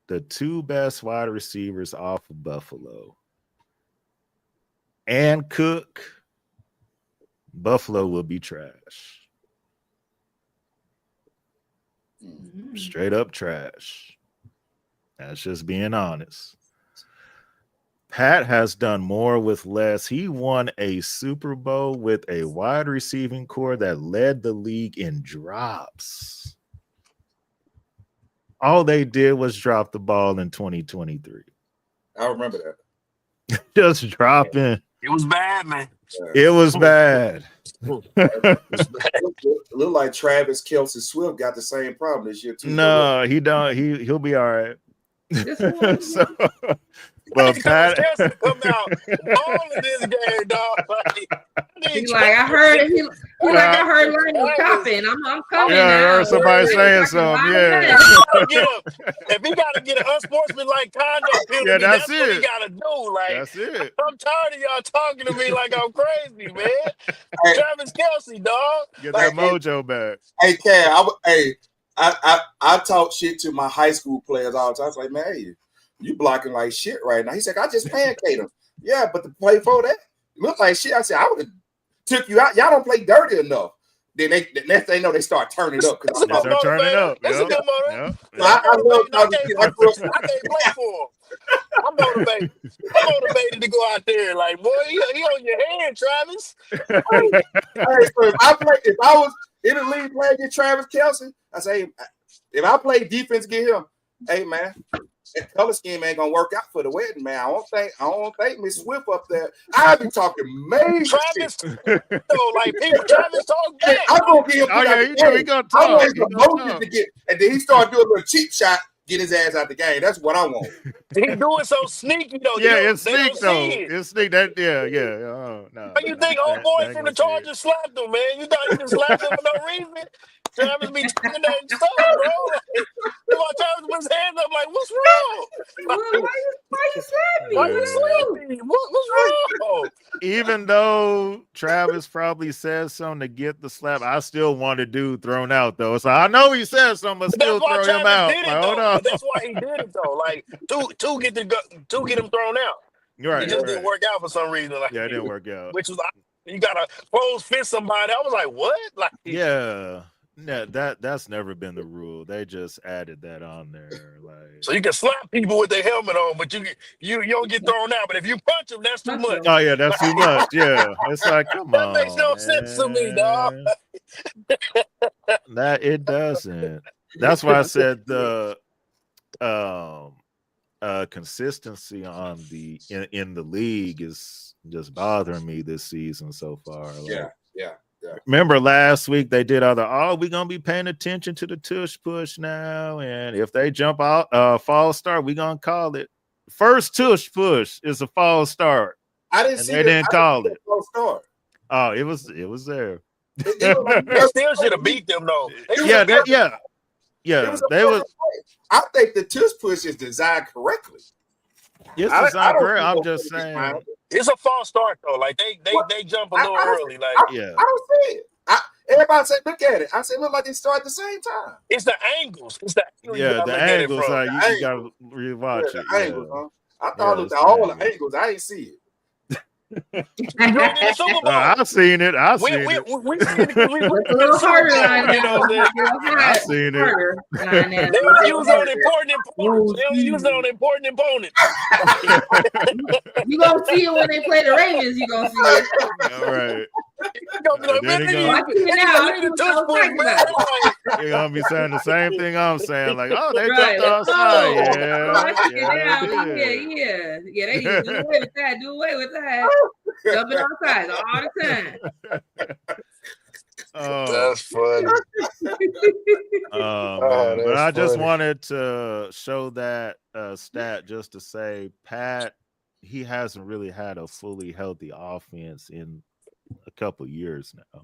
the 2 best wide receivers off of Buffalo, and Cook, Buffalo will be trash. Straight up trash. That's just being honest. Pat has done more with less. He won a Super Bowl with a wide receiving core that led the league in drops. All they did was drop the ball in 2023. I remember that. Just dropping. It was bad, man. It was bad. Look like Travis Kelce Swift got the same problem this year too. No, he don't. He'll be all right. So, but Travis Pat Kelce come out all of this game, dog. He's like, I heard he like I heard Lonnie was chopping. I'm coming. Yeah, I now. heard somebody saying something. Yeah. If he gotta get an unsportsmanlike conduct penalty, Yeah, that's that's what it. he gotta do. Like, That's it. I'm tired of y'all talking to me like I'm crazy, man. Travis Kelce, dog. Get Like, that mojo back. Hey, Cam, I talk shit to my high school players all the time. I was like, man, hey, you blocking like shit right now. He said, I just pancaked him. Yeah, but the play for that looked like shit. I said, I would have took you out. Y'all don't play dirty enough. Then the next thing they know, they start turning up. That's a good They're turning motivator. up. That's a Yep. good motivator. Yep. So I can't play for him. I'm motivated. I'm motivated to go out there. Like, boy, he on your head, Travis. Hey, so if I was in the league playing against Travis Kelce, I say, if I play defense against him, hey man, that color scheme ain't gonna work out for the wedding, man. I don't think Miss Swift up there. I be talking major Travis, shit. like people, Travis talk back. I'm gonna get him. Oh yeah, he gonna I talk. want some motion to get, and then he started doing a little cheap shot, get his ass out the game. That's what I want. He doing so sneaky though. Yeah, it's they don't sneak see though. it. It's sneak. That yeah. Oh no. But you think old boy from the Chargers slapped him, man? You thought he just slapped him for no reason? Travis be talking that stuff, bro. Like, Travis put his hands up, like, what's wrong? Why you slap me? Why you slap me? What's wrong? Even though Travis probably said something to get the slap, I still want a dude thrown out though. So I know he said something, but still That's why throw him out. Travis did it, Like, hold though. on. But that's why he did it, though. Like, two get him thrown out. You're right. It just didn't work out for some reason. Like, Yeah, it didn't work out. Which was, you gotta close fist somebody. I was like, what? Like, Yeah. Yeah, that's never been the rule. They just added that on there. Like, so you can slap people with their helmet on, but you don't get thrown out. But if you punch them, that's too much. oh yeah, that's too much. Yeah, it's like, come That on. makes no sense to me, dog. That it doesn't. That's why I said the consistency on in the league is just bothering me this season so far. Like, Yeah. remember last week they did we're gonna be paying attention to the tush push now, and if they jump out false start, we're gonna call it. First tush push is a false start. I didn't see they didn't call it. Start. Oh, it was there. They still should have beat them though. Yeah. They was. I think the tush push is designed correctly. It's I designed don't correct. think I'm just saying. It's a false start though. Like they jump a little early. Like Yeah. I don't see it. Everybody say, look at it. I said, look like they start at the same time. it's the angles. It's the angle you Yeah, gotta the look at it angles from. are you gotta rewatch The it. angles, huh? I thought it was it's all the the angles. I ain't see it. You ain't in the Super Bowl. I've seen it. I've seen it. We seen it because we went A little harder on you know what I'm saying? I've seen it. They only use it on important opponents. They only use it on important opponents. You gonna see it when they play the Ravens. You gonna see it. All right. You gonna be like, Then man, he nigga, gonna- Watching it now, I don't even know what I'm talking about. They're gonna be saying the same thing I'm saying. Like, oh, they Right. jumped Oh, outside. watching it Yeah. now. They did. Yeah. They need to do away with that. Do away with that. Jumping on sides all the time. Oh, That's funny. man. But that's I just funny. wanted to show that stat just to say Pat, he hasn't really had a fully healthy offense in a couple years now.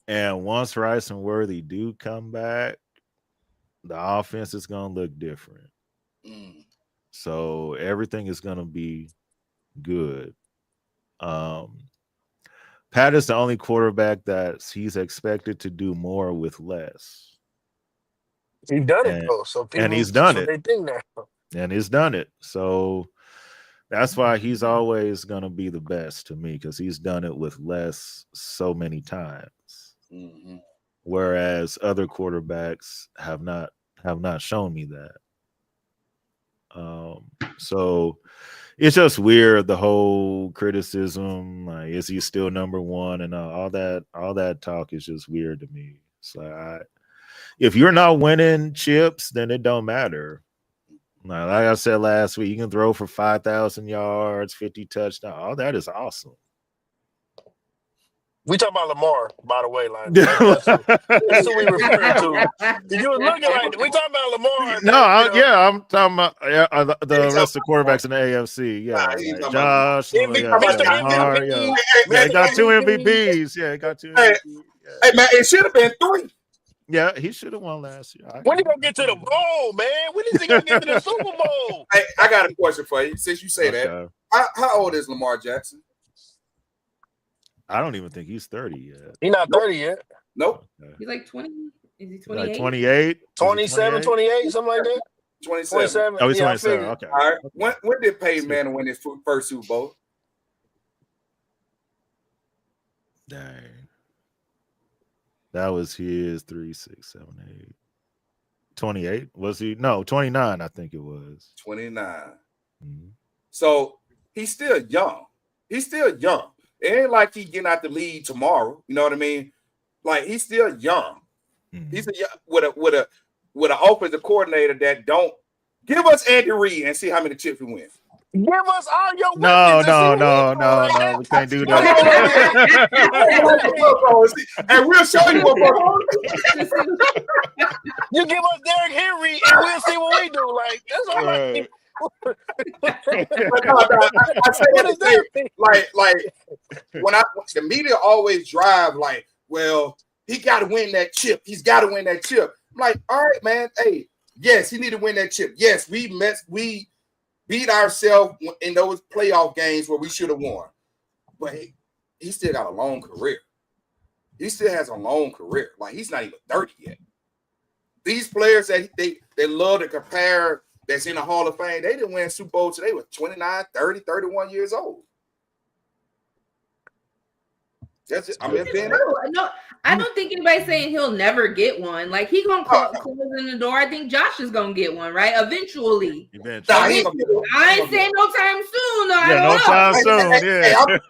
And once Rice and Worthy do come back, the offense is going to look different. So everything is going to be good. Pat is the only quarterback that he's expected to do more with less. He's done it though. So people, and he's done so it. They think now. And he's done it. So That's why he's always gonna be the best to me because he's done it with less so many times. Mhm. Whereas other quarterbacks have not shown me that. So it's just weird the whole criticism. Like, is he still number one? And all that talk is just weird to me. So if you're not winning chips, then it don't matter. Like I said last week, you can throw for 5,000 yards, 50 touchdowns. All that is awesome. We talking about Lamar, by the way, like that's who we referring to. You was looking like we talking about Lamar. No, I'm talking about the rest of the quarterbacks in the AFC. Yeah, Nah, he like talking Josh, MVP, yeah, Mr. Lamar, MVP. yeah. Hey, He got 2 MVPs. Yeah, he got 2 Hey, MVPs. Yeah. hey, man, it should have been 3. Yeah, he should have won last year. When he gonna get to the bowl, man? When is he gonna get to the Super Bowl? Hey, I got a question for you. Since you say that, Okay. how old is Lamar Jackson? I don't even think he's 30 yet. He's not 30 yet. Nope. Okay. He's like 20. Is he 28? Like 28? 27, 28, something like that. 27. 27. Oh, he's Yeah, I 27. figured. Okay. All right. When did Peyton Manning win his first Super Bowl? Dang. That was his 3, 6, 7, 8. 28? Was he? No, 29, I think it was. 29. Mhm. So he's still young. He's still young. It ain't like he getting out the league tomorrow. You know what I mean? Like he's still young. Mhm. He's with an offensive coordinator that don't give us Andy Reid and see how many chips we win. Give us all your No, weapons. we can't do that. And we'll show you what. You give us Derrick Henry, and we'll see what we do. Like that's all right. I say that to say, like when the media always drive like, well, he got to win that chip. He's got to win that chip. I'm like, all right, man. Hey, yes, he need to win that chip. Yes, we beat ourselves in those playoff games where we should have won, but he still got a long career. He still has a long career. Like he's not even 30 yet. These players that they love to compare that's in the Hall of Fame, they didn't win Super Bowl till they were 29, 30, 31 years old. That's it. I mean, no, I don't think anybody's saying he'll never get one. Like he gonna close in the door. I think Josh is gonna get one, right? Eventually. I ain't saying no time soon. Though. Yeah, no time soon. Hey, I'm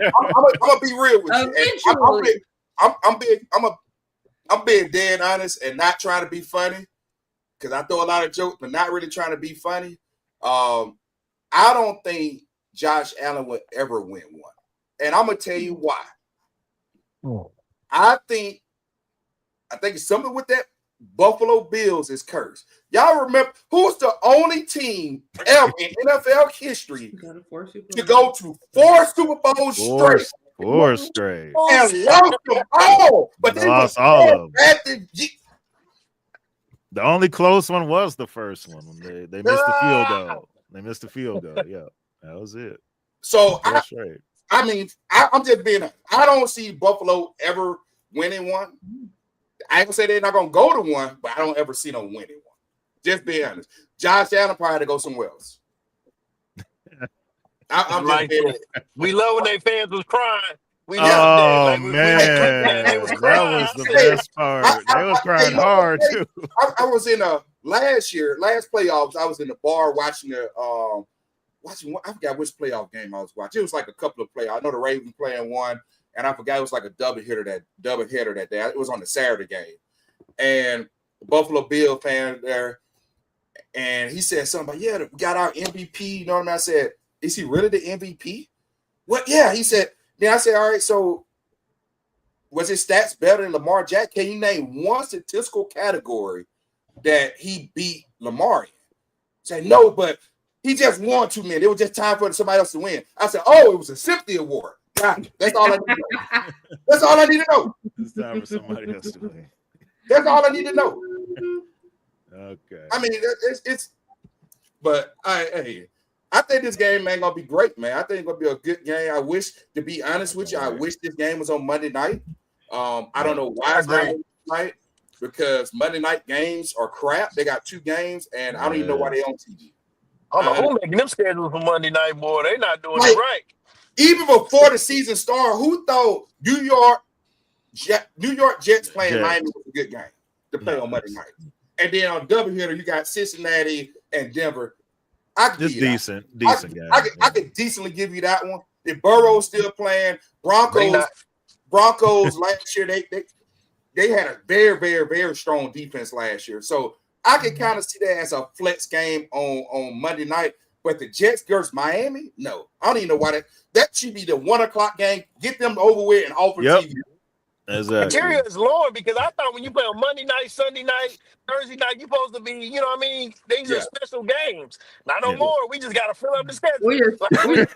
gonna be real with you. Eventually. I'm being dead honest and not trying to be funny because I throw a lot of jokes, but not really trying to be funny. I don't think Josh Allen would ever win one, and I'm gonna tell you why. I think it's something with that Buffalo Bills is cursed. Y'all remember who's the only team ever in NFL history to go to 4 Super Bowls straight? 4 straight. And lost them all. But they lost all of them. The only close one was the first one when they missed the field goal. They missed the field goal. Yeah, that was it. So I'm just being. I don't see Buffalo ever winning one. I ain't gonna say they're not gonna go to one, but I don't ever see them winning one. Just being honest. Josh Allen probably had to go somewhere else. I'm like we love when they fans was crying. We man, that was the best part. They was crying hard too. I was in last playoffs. I was in the bar watching I forgot which playoff game I was watching. It was like a couple of playoffs. I know the Ravens playing one, and I forgot it was like a double header that day. It was on the Saturday game, and the Buffalo Bill fan there, and he said something about, yeah, we got our MVP. You know what I mean? I said, is he really the MVP? What? Yeah, he said. Then I said, all right, so was his stats better than Lamar Jackson? Can you name one statistical category that he beat Lamar in? Say no, but he just won too many. It was just time for somebody else to win. I said, oh, it was a sympathy award. God, that's all I need to know. That's all I need to know. It's time for somebody else to win. That's all I need to know. Okay. I mean, it's but I think this game ain't gonna be great, man. I think it's gonna be a good game. I wish, to be honest with you, I wish this game was on Monday night. I don't know why it's not on Monday night, because Monday night games are crap. They got 2 games, and I don't even know why they're on TV. I don't know who making them schedules for Monday night, boy. They not doing Like, it right. even before the season started, who thought New York Jets playing Miami was a good game to play on Monday night? And then on doubleheader, you got Cincinnati and Denver. I could Just decent game. I could decently give you that one. If Burrow's still playing, Broncos last year, they had a very, very, very strong defense last year. So I could kind of see that as a flex game on Monday night. But the Jets versus Miami, no. I don't even know why that should be the 1 o'clock game. Get them over with and off TV. Exactly. Material is lower because I thought when you play on Monday night, Sunday night, Thursday night, you're supposed to be, you know what I mean? These are special games. Not no more. We just got to fill up the schedule. We just we just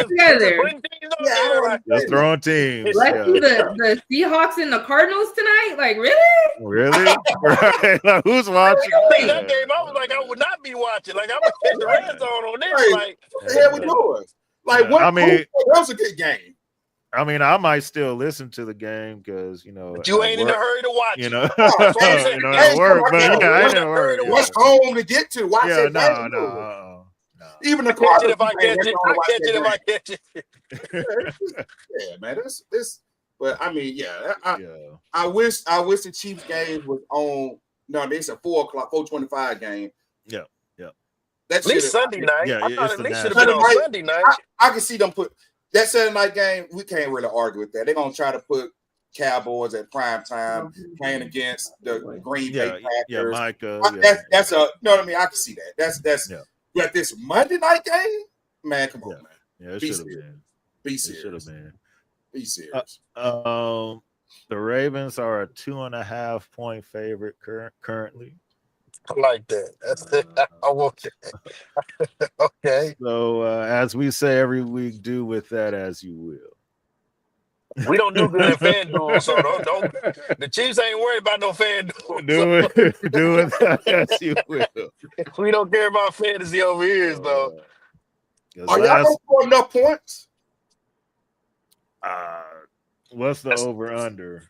together. putting teams on there. Like, just throwing teams. Let's see the Seahawks and the Cardinals tonight. Like, really? Really? Right? Like, who's watching? That game, I was like, I would not be watching. Like, I'm going to catch the red zone on this. Like, what the hell we doing? Like, what? I mean, that was a good game. I mean, I might still listen to the game because but you ain't in a hurry to watch. You know, at work, but I ain't in a hurry. What's home to get to? Watch it. No. Even the Cardinals, if I catch it. Yeah, man. This. But I mean, I wish the Chiefs game was on. No, it's a 4:25 game. Yeah. At least Sunday night. Yeah, I thought at least should have Sunday been on Sunday night. I can see them put that Saturday night game. We can't really argue with that. They're gonna try to put Cowboys at prime time playing against the Green Bay Packers. Yeah, Micah. That's a, you know what I mean? I can see that. That's but this Monday night game, man, come on, man. Yeah, it should have been. Be serious. Be serious. The Ravens are a 2.5 point favorite currently. I like that. That's it. I want that. Okay. So as we say every week, do with that as you will. We don't do good at FanDuel, so don't. The Chiefs ain't worried about no FanDuel. Do with that as you will. We don't care about fantasy over here, though. Are y'all gonna score enough points? What's the over under?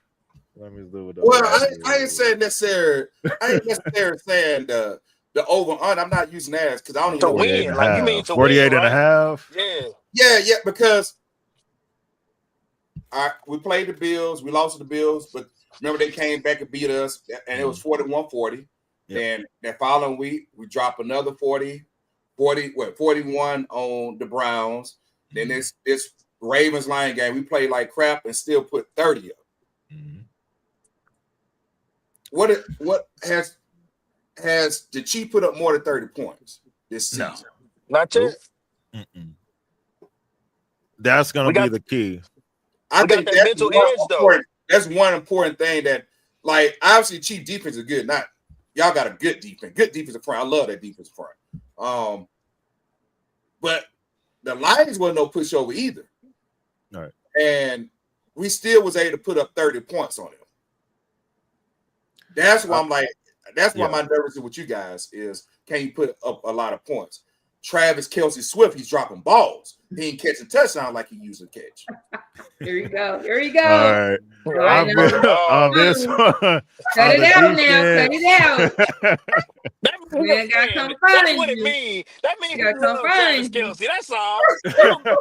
Let me do it. Well, I ain't saying necessarily. I ain't necessarily saying the over under. I'm not using that because I don't even know win. Like you mean to 48 win, and a half? Yeah. Because we played the Bills. We lost to the Bills, but remember they came back and beat us, and it was 41-40. Then that following week, we dropped another 41 on the Browns. Then this Ravens Lion game, we played like crap and still put 30 up. What has the Chiefs put up more than 30 points this season? No. Not yet. That's going to be the key. I think that's mental edge, though. That's one important thing that, like, obviously, Chief defense is good. Not y'all got a good defense, defensive front. I love that defensive front. But the Lions wasn't no pushover either. All right. And we still was able to put up 30 points on them. That's why I'm like, that's why my nervousness with you guys is, can you put up a lot of points? Travis Kelce Swift, he's dropping balls. He ain't catching touchdowns like he usually catch. Here you go. All right. This one. Cut it out now. Cut it out. Man, gotta come find That's what it means. That means you gotta come find Kelce. That's all.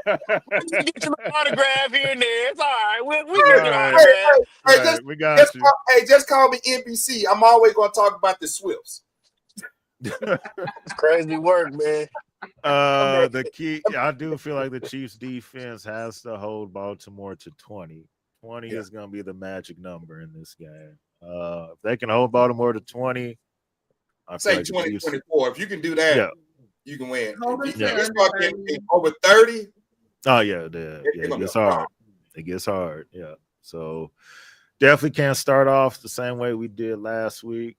We get you an autograph here and there. It's all right. We get you an autograph. We got you. Just call me NBC. I'm always going to talk about the Swifts. It's crazy work, man. The key, I do feel like the Chiefs defense has to hold Baltimore to 20. 20 is going to be the magic number in this game. If they can hold Baltimore to 20, I say like 20, 24. If you can do that, you can win. If you start getting over 30, it gets hard. It gets hard. Yeah. So definitely can't start off the same way we did last week.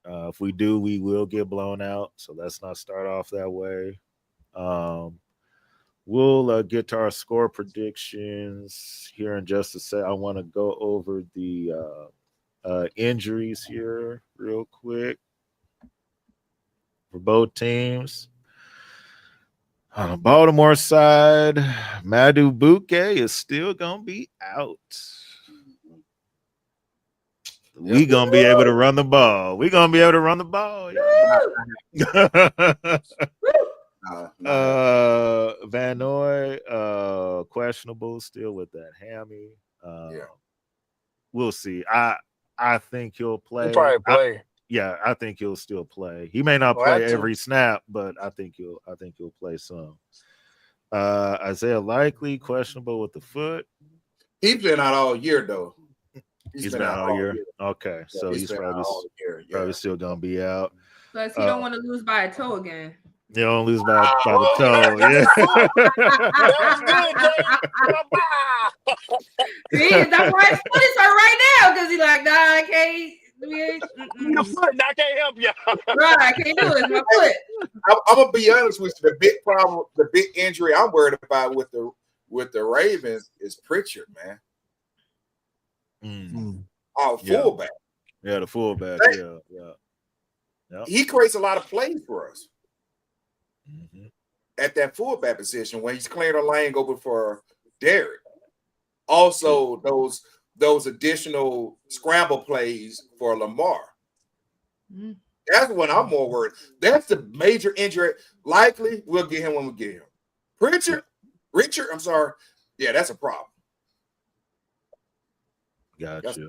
If we do, we will get blown out. So let's not start off that way. We'll get to our score predictions here in just a sec. I want to go over the injuries here real quick for both teams. On the Baltimore side, Madubuike is still going to be out. The we gonna be able to run the ball. We gonna be able to run the ball. Van Noy, questionable still with that hammy. We'll see. I think he'll play. He'll probably play. I think he'll still play. He may not play every snap, but I think he'll play some. Isaiah Likely, questionable with the foot. He's been out all year though. He's been out all year. Okay, so he's probably still gonna be out. Plus, he don't want to lose by a toe again. You don't lose by the toe. Yeah. See, that's why his foot is hurt right now because he's like, nah, I can't. The foot, I can't help you. Right, I can't do it. It's my foot. I'm gonna be honest with you. The big problem, the big injury I'm worried about with the Ravens is Pritchard, man. Fullback. Yeah, the fullback. Yeah. He creates a lot of plays for us at that fullback position when he's clearing the lane over for Derek. Also, those additional scramble plays for Lamar. That's what I'm more worried. That's the major injury. Likely, we'll get him when we get him. Richard, I'm sorry. Yeah, that's a problem. Gotcha.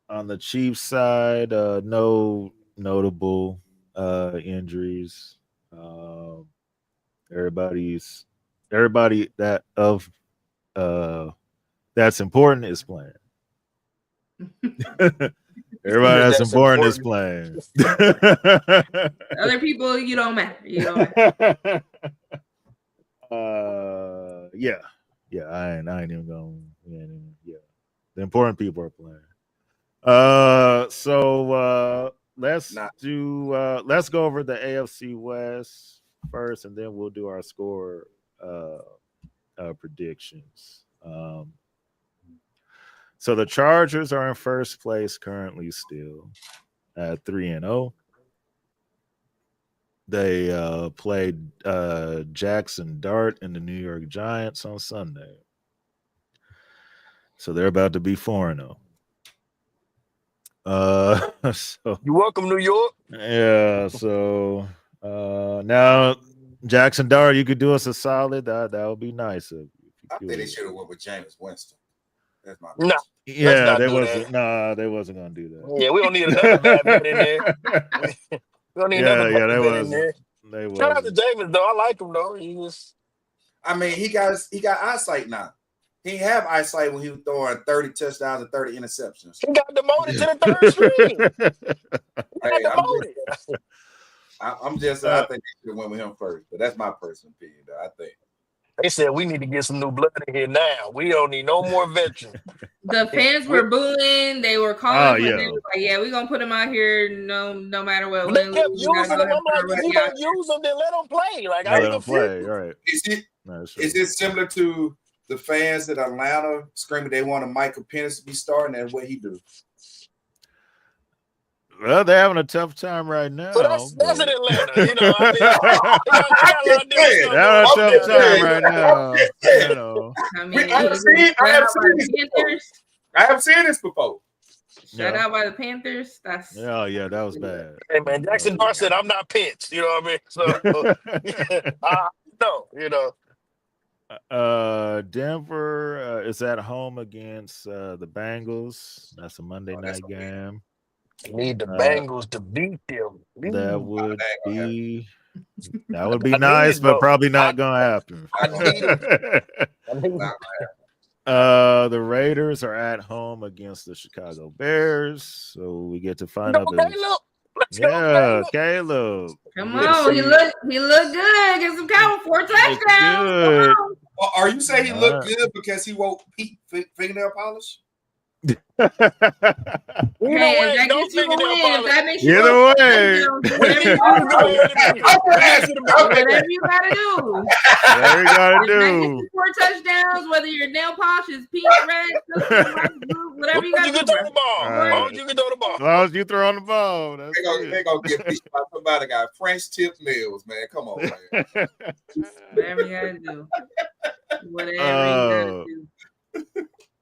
On the Chiefs side, no notable injuries. Everybody that's important is playing. Everybody that's important is playing. Other people, you don't matter. I ain't even going. The important people are playing. So let's go over the AFC West first, and then we'll do our score predictions. So the Chargers are in first place currently still at 3-0. They played Jackson Dart and the New York Giants on Sunday. So they're about to be 4-0. So you're welcome, New York. Yeah, so now Jackson Dart, you could do us a solid. That would be nice. I think they should have went with James Winston. That's my they wasn't gonna do that. Yeah, we don't need another bad bet in there. We don't need another bad bet in there. Shout out to James though. I like him though. He got eyesight now. He didn't have eyesight when he was throwing 30 touchdowns and 30 interceptions. He got demoted to the third string. I think they should have went with him first, but that's my personal opinion, though. I think they said we need to get some new blood in here now. We don't need no more veterans. The fans were booing. They were calling. They were like, "Yeah, we're gonna put him out here, no matter what." They kept using them. I'm like, if you don't use them, then let them play. Like, let them play. Right? Is it similar to the fans in Atlanta screaming they want Michael Penix to be starting, and what he do? Well, they're having a tough time right now. But that's in Atlanta, you know. They're having a tough time right now. You know. I haven't seen this before. Shut out by the Panthers. That was bad. Hey man, Jackson Dart said, "I'm not pinched." You know what I mean? So, no, you know. Denver is at home against the Bengals. That's a Monday night game. Need the Bengals to beat them. That would be nice, but probably not gonna happen. The Raiders are at home against the Chicago Bears, so we get to find out. Caleb. Come on, he looked good against some Cowboys. 4 touchdowns. Are you saying he looked good because he won't fingernail polish? Hey, that gets you a win. If that makes you either way, whatever you gotta do. Whatever you gotta do. 4 touchdowns, whether your nail polish is pink, red, whatever you gotta do. You can throw the ball. You can throw the ball. As long as you throw on the ball. They gonna get beat by somebody got French tip nails, man. Come on, man. Whatever you gotta do. Whatever you gotta do.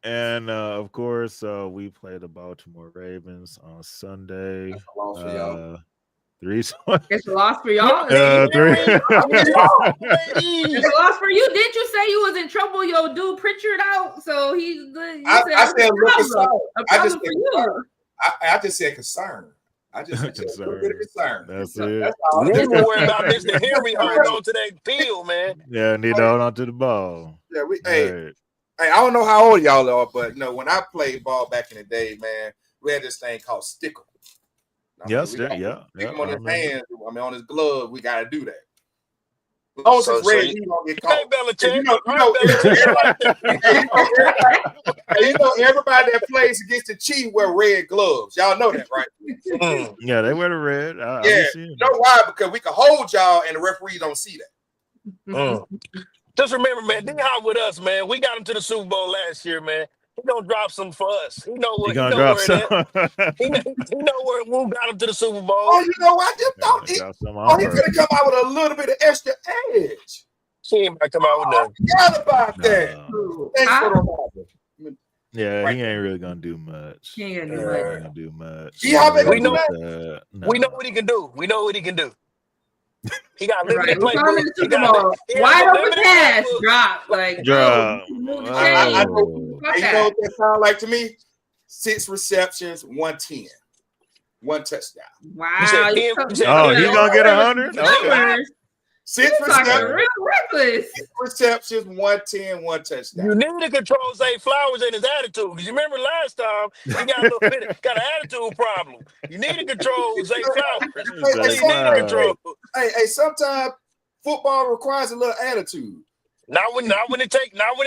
And of course, we play the Baltimore Ravens on Sunday. That's a loss for y'all. 3 It's a loss for y'all. three. It's a loss for you. Didn't you say you was in trouble? Yo, dude Pritchard out, so I said look concerned. a problem for you. I just said concern. I just said a little bit of concern. That's So, it. That's all. We ain't worried about Mr. Henry holding on to that field, man. Yeah, need to hold on to the ball. Yeah, Right. Hey, I don't know how old y'all are, but when I played ball back in the day, man, we had this thing called sticker. Yes, stick him on his hands. On his glove. We got to do that. As long as it's red, you don't get caught. Hey, Belichick. Everybody that plays against the Chiefs wear red gloves. Y'all know that, right? Yeah, they wear the red. You know why? Because we can hold y'all and the referees don't see that. Just remember, man, D-Hop with us, man. We got him to the Super Bowl last year, man. He gonna drop some for us. He know what. He know where it is. He know where we got him to the Super Bowl. Oh, you know what? I just thought he's gonna come out with a little bit of extra edge. He ain't about to come out with nothing. Forgot about that. Thanks for the yeah, he ain't really gonna do much. He ain't gonna do much. We know what he can do. We know what he can do. He got limited playbook. Wide open pass, drop, drop. You know what that sound like to me? 6 receptions, 110, 1 touchdown. Wow. He gonna get 100? Okay. 6 receptions, real reckless. 6 receptions, 110, 1 touchdown. You need to control Zay Flowers and his attitude. Because you remember last time he got a little bit, got an attitude problem. You need to control Zay Flowers. Hey, sometimes football requires a little attitude. Not when it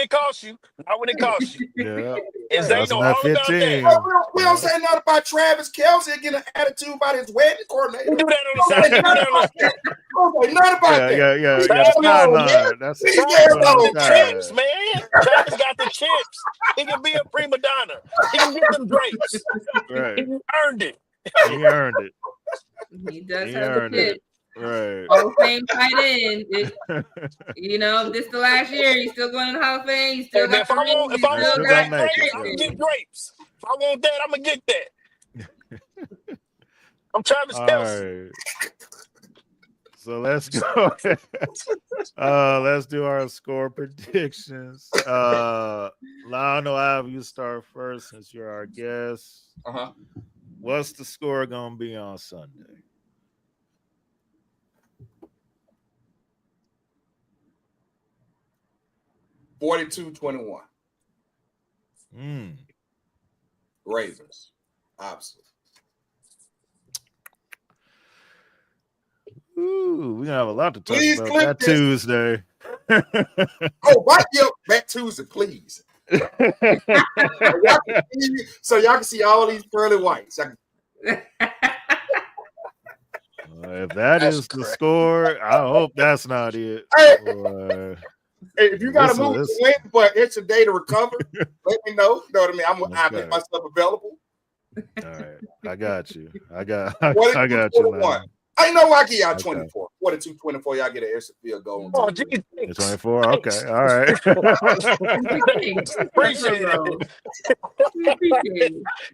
costs you. Not when it costs you. Yeah. And Zay know all about that. We don't say nothing about Travis Kelce getting an attitude about his wedding coordinator. We do that on the side. Nothing about that. Yeah. That's the chips, man. Travis got the chips. He can be a prima donna. He can get them drapes. Right. He earned it. He earned it. He does have the chip. Right. Hall of Fame tight end. This the last year. He's still going to the Hall of Fame. He's still got if I want grapes, I'm gonna get grapes. If I want that, I'm gonna get that. I'm Travis Kelce. Right. So let's go. Let's do our score predictions. Lionel, I have you start first since you're our guest. What's the score gonna be on Sunday? 42-21. Ravens. Obviously. Ooh, we're gonna have a lot to talk about that Tuesday. Back Tuesday, please. So y'all can see all these pearly whites. If that is the score, I hope that's not it. If you got to move to win, but it's a day to recover, let me know. You know what I mean? I make myself available. All right. I got you. I got you, man. I know I give y'all 24. 42-24, y'all get an extra field goal. Oh, geez. 24? Okay. All right. Appreciate it.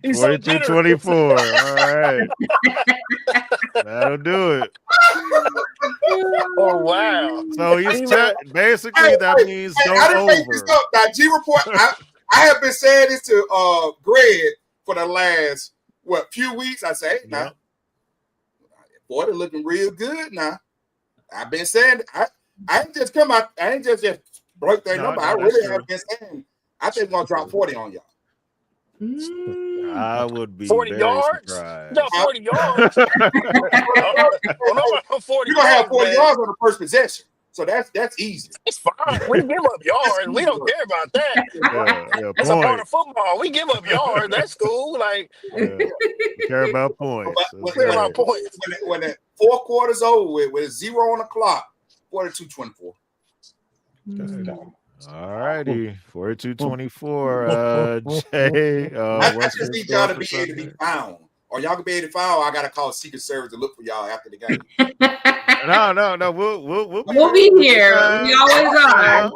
42-24. All right. That'll do it. Oh, wow. So he's basically that means I didn't make this up. Now, G Report, I have been saying this to Greg for the last, few weeks. I say, now, boy, they're looking real good now. I've been saying, I ain't just come out, I ain't just break that number. I really have been saying, I think we're going to drop 40 on y'all. I would be 40 very yards. surprised. No, 40 yards. You're gonna have 40 yards on the first possession, so that's easy. It's fine. We give up yards. We don't care about that. That's a part of football. We give up yards. That's cool. We care about points. We care about points. When the 4 quarters over with 0 on the clock, 42-24. All righty, 42-24. Jay, I just need y'all to be able to be found. or y'all gonna be able to find, or I gotta call Secret Service to look for y'all after the game. No. We'll be here. We always are.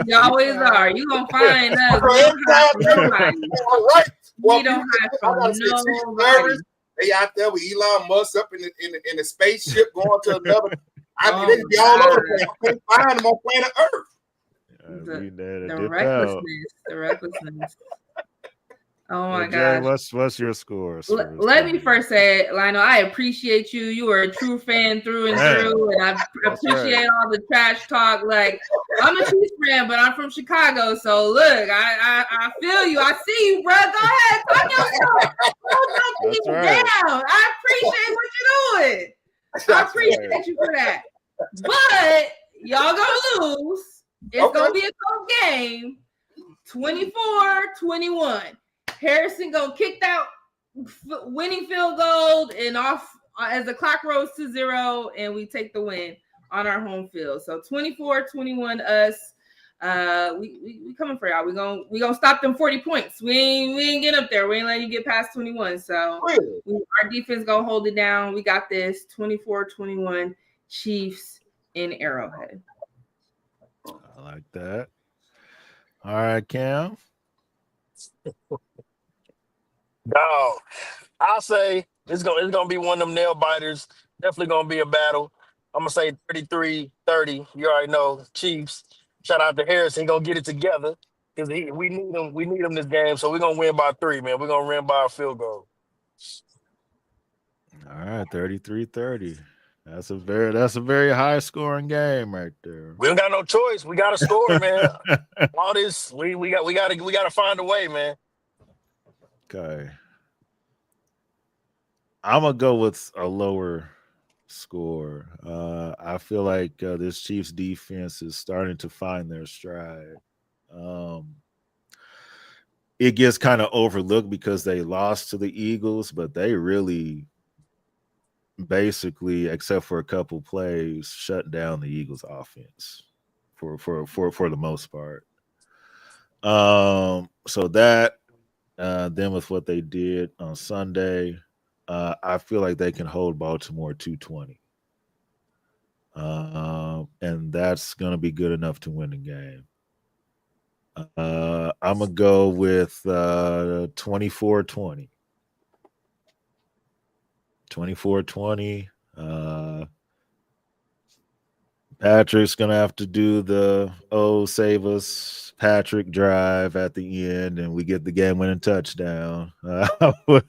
We always are. You gonna find us. We don't hide from nobody. All right. We don't hide from nobody. They out there with Elon Musk up in the spaceship going to another. I mean, they be all over the place. I can't find them on planet Earth. The recklessness. Oh my Jay, gosh. what's your score? Let me first say, Lionel, I appreciate you. You are a true fan through and through, and I appreciate all the trash talk. Like, I'm a Chiefs fan, but I'm from Chicago, so look, I feel you. I see you, bro. Go ahead, talk yourself. Don't keep down. I appreciate what you're doing. I appreciate you for that. But y'all gonna lose. It's gonna be a close game. 24-21. Harrison gonna kick that winning field goal and off as the clock rolls to 0, and we take the win on our home field. So 24-21 us. We coming for y'all. We gonna stop them 40 points. We ain't get up there. We ain't letting you get past 21. So our defense gonna hold it down. We got this. 24-21 Chiefs in Arrowhead. I like that. All right, Cam. No, I'll say it's gonna be one of them nail biters. Definitely gonna be a battle. I'm gonna say 33-30. You already know Chiefs. Shout out to Harrison. He gonna get it together because we need him. We need him this game. So we're gonna win by 3, man. We're gonna win by a field goal. All right, 33-30. That's a very high scoring game right there. We don't got no choice. We got to score, man. All this, we got to find a way, man. Okay. I'm gonna go with a lower score. I feel like this Chiefs defense is starting to find their stride. It gets kind of overlooked because they lost to the Eagles, but they really basically, except for a couple plays, shut down the Eagles offense for the most part. So that then with what they did on Sunday, I feel like they can hold Baltimore 220. And that's going to be good enough to win the game. I'm going to go with 24-20. 24-20. Patrick's going to have to do the save us Patrick drive at the end, and we get the game-winning touchdown. I would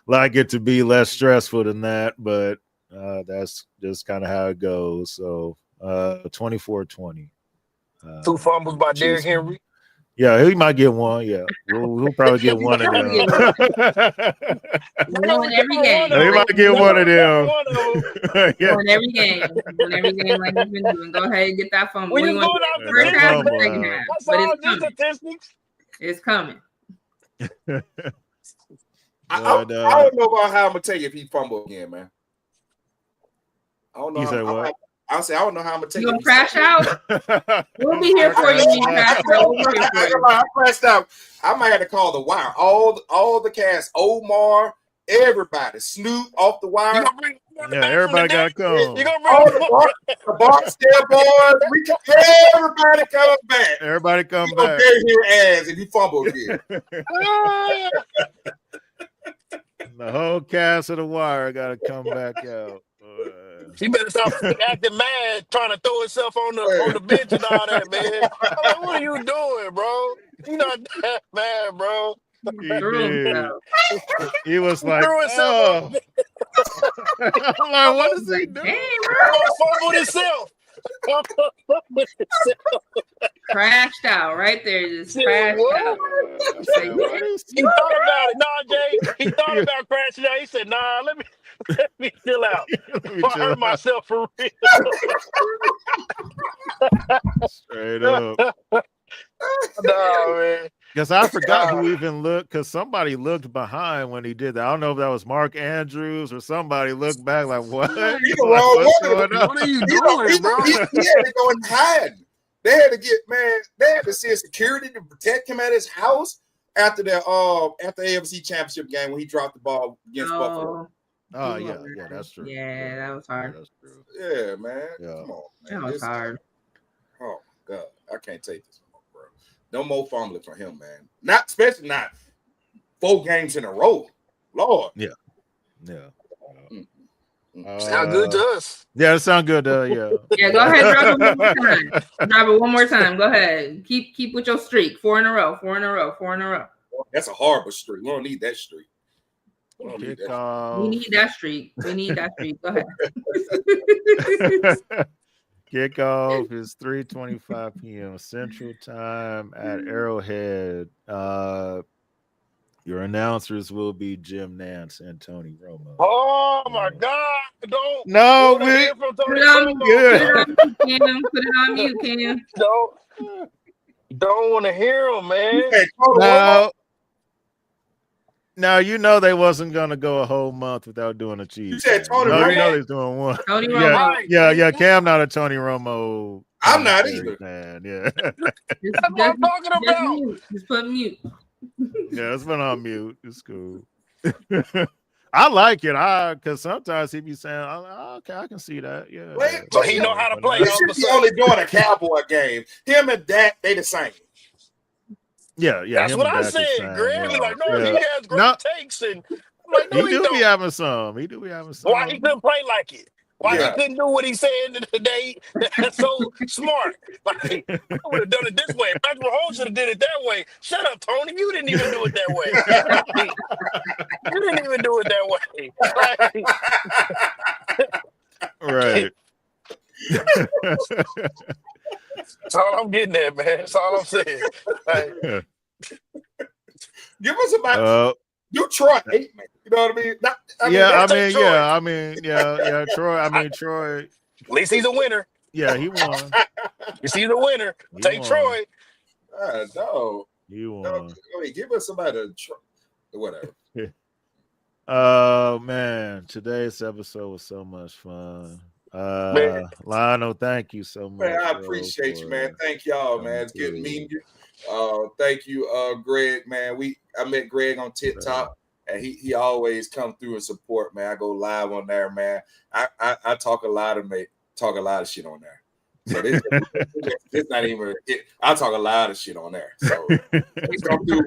like it to be less stressful than that, but that's just kind of how it goes. So 24-20. 2 fumbles by Derrick Henry. Yeah, he might get one. Yeah, we'll probably get one of them. Every game. He might get one of them. Win every game. Win every game like he's been doing. Go ahead and get that fumble. When you going out the first half, the second half. But it's coming. I don't know about how I'm gonna take it if he fumble again, man. I don't know. You said what? I don't know how I'm gonna take it. You gonna crash out? We'll be here for you when you crash out. I crashed out. I might have to call the wire. All the cast, Omar, everybody, Snoop off the wire. Everybody gotta come. You gonna bring the Barksdale boys. Everybody come back. Everybody come you back. Bury your ass if you fumble again. The whole cast of the wire gotta come back out. He better stop acting mad, trying to throw himself on the bench and all that, man. I'm like, what are you doing, bro? You not that mad, bro. He was like, oh. I'm like, what is he doing? Fumbled himself. Crashed out right there, just crashed out. He thought about it. Nah, Jay. He thought about crashing out. He said, nah, let me chill out. Before I hurt myself for real. Straight up. No, man. Because I forgot who even looked, because somebody looked behind when he did that. I don't know if that was Mark Andrews or somebody looked back like, what? What's going on? What are you doing, bro? He had to go and hide. They had to send security to protect him at his house. after the AFC Championship game when he dropped the ball against Buffalo. Oh yeah, that's true. Yeah, that was hard. Yeah, that's true. Yeah, man. Yeah. Come on, man. That was hard. Oh my God, I can't take this no more, bro. No more fumbling for him, man. Not especially not 4 games in a row. Lord. Yeah. Sound good to us. Yeah, it sounds good. Yeah. Yeah, go ahead, drop it one more time. Drop it one more time. Go ahead. Keep with your streak. 4 in a row. 4 in a row. 4 in a row. That's a horrible streak. We don't need that streak. We don't need that. We need that streak. We need that streak. Go ahead. Kickoff is 3:25 p.m. Central Time at Arrowhead. Your announcers will be Jim Nance and Tony Romo. Oh my God! Don't No, wanna we hear from Tony good. Romo. Put it on mute, Cam. Don't want to hear him, man. Now you know they wasn't gonna go a whole month without doing a Chiefs. You said Tony no, Romo? you know they're doing one. Tony Romo. Yeah. Cam not a Tony Romo. I'm not either. Man, yeah. That's what I'm talking about. Just put mute. Yeah, it's been on mute. It's cool. I like it. Because sometimes he be saying, okay, I can see that. Yeah. So he know how to play. He should be only doing a Cowboy game. Him and Dak, they the same. Yeah. That's what I said, Greg. He's like, no, he has great takes. And I'm like, no, he do be having some. Why he couldn't play like it? Why he couldn't do what he said today? That's so smart. Like, I would have done it this way. Patrick Mahomes should have did it that way. Shut up, Tony. You didn't even do it that way. You didn't even do it that way. Right. That's all I'm getting at, man. That's all I'm saying. Like, give us about Detroit. You know what I mean? Troy. At least he's a winner. Yeah, he won. He's a winner. Take won. Troy. No. He won. No, give us somebody whatever. Oh man, today's episode was so much fun. Lionel, thank you so much. Man, I appreciate you, man. Thank y'all, man. It's good meeting you. Thank you, Greg, man. I met Greg on TikTok, and he always come through and support, man. I go live on there, man. I talk a lot of shit on there. So this not even it. I talk a lot of shit on there. So come through.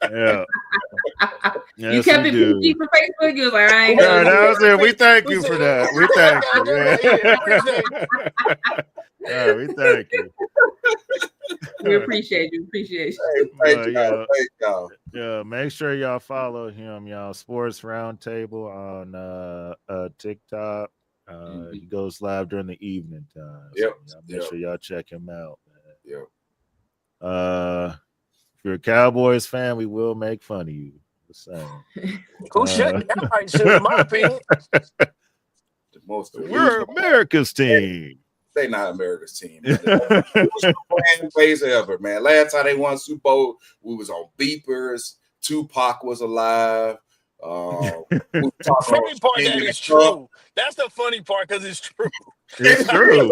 Yeah. You kept it PG for Facebook. You was like, I ain't that was it. We thank you for that. We thank you. Yeah, we thank you. We appreciate you. Appreciate you. Thank y'all. Yeah, make sure y'all follow him, y'all. Sports Roundtable on TikTok. He goes live during the evening time. Yep. So make sure y'all check him out, man. Yep. If you're a Cowboys fan, we will make fun of you. The same. Who shut down right shit, in my opinion? We're America's team. They not America's team. Fan base ever, man. Last time they won Super Bowl, we was on beepers. Tupac was alive. Funny part that is true. That's the funny part because it's true. It's true.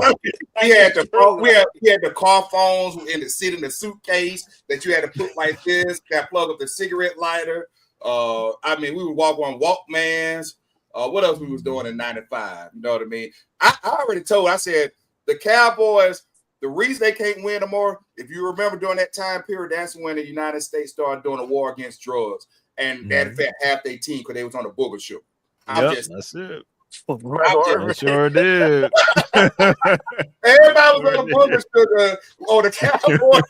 We had the car phones in the suitcase that you had to put like this. Got plug up the cigarette lighter. We would walk on Walkmans. What else we was doing in '95? You know what I mean? I already told. I said the Cowboys. The reason they can't win no more, if you remember during that time period, that's when the United States started doing a war against drugs. And that affected half their team because they was on the booger show. That's it. I sure did. Everybody was on the booger sugar on the Cowboys.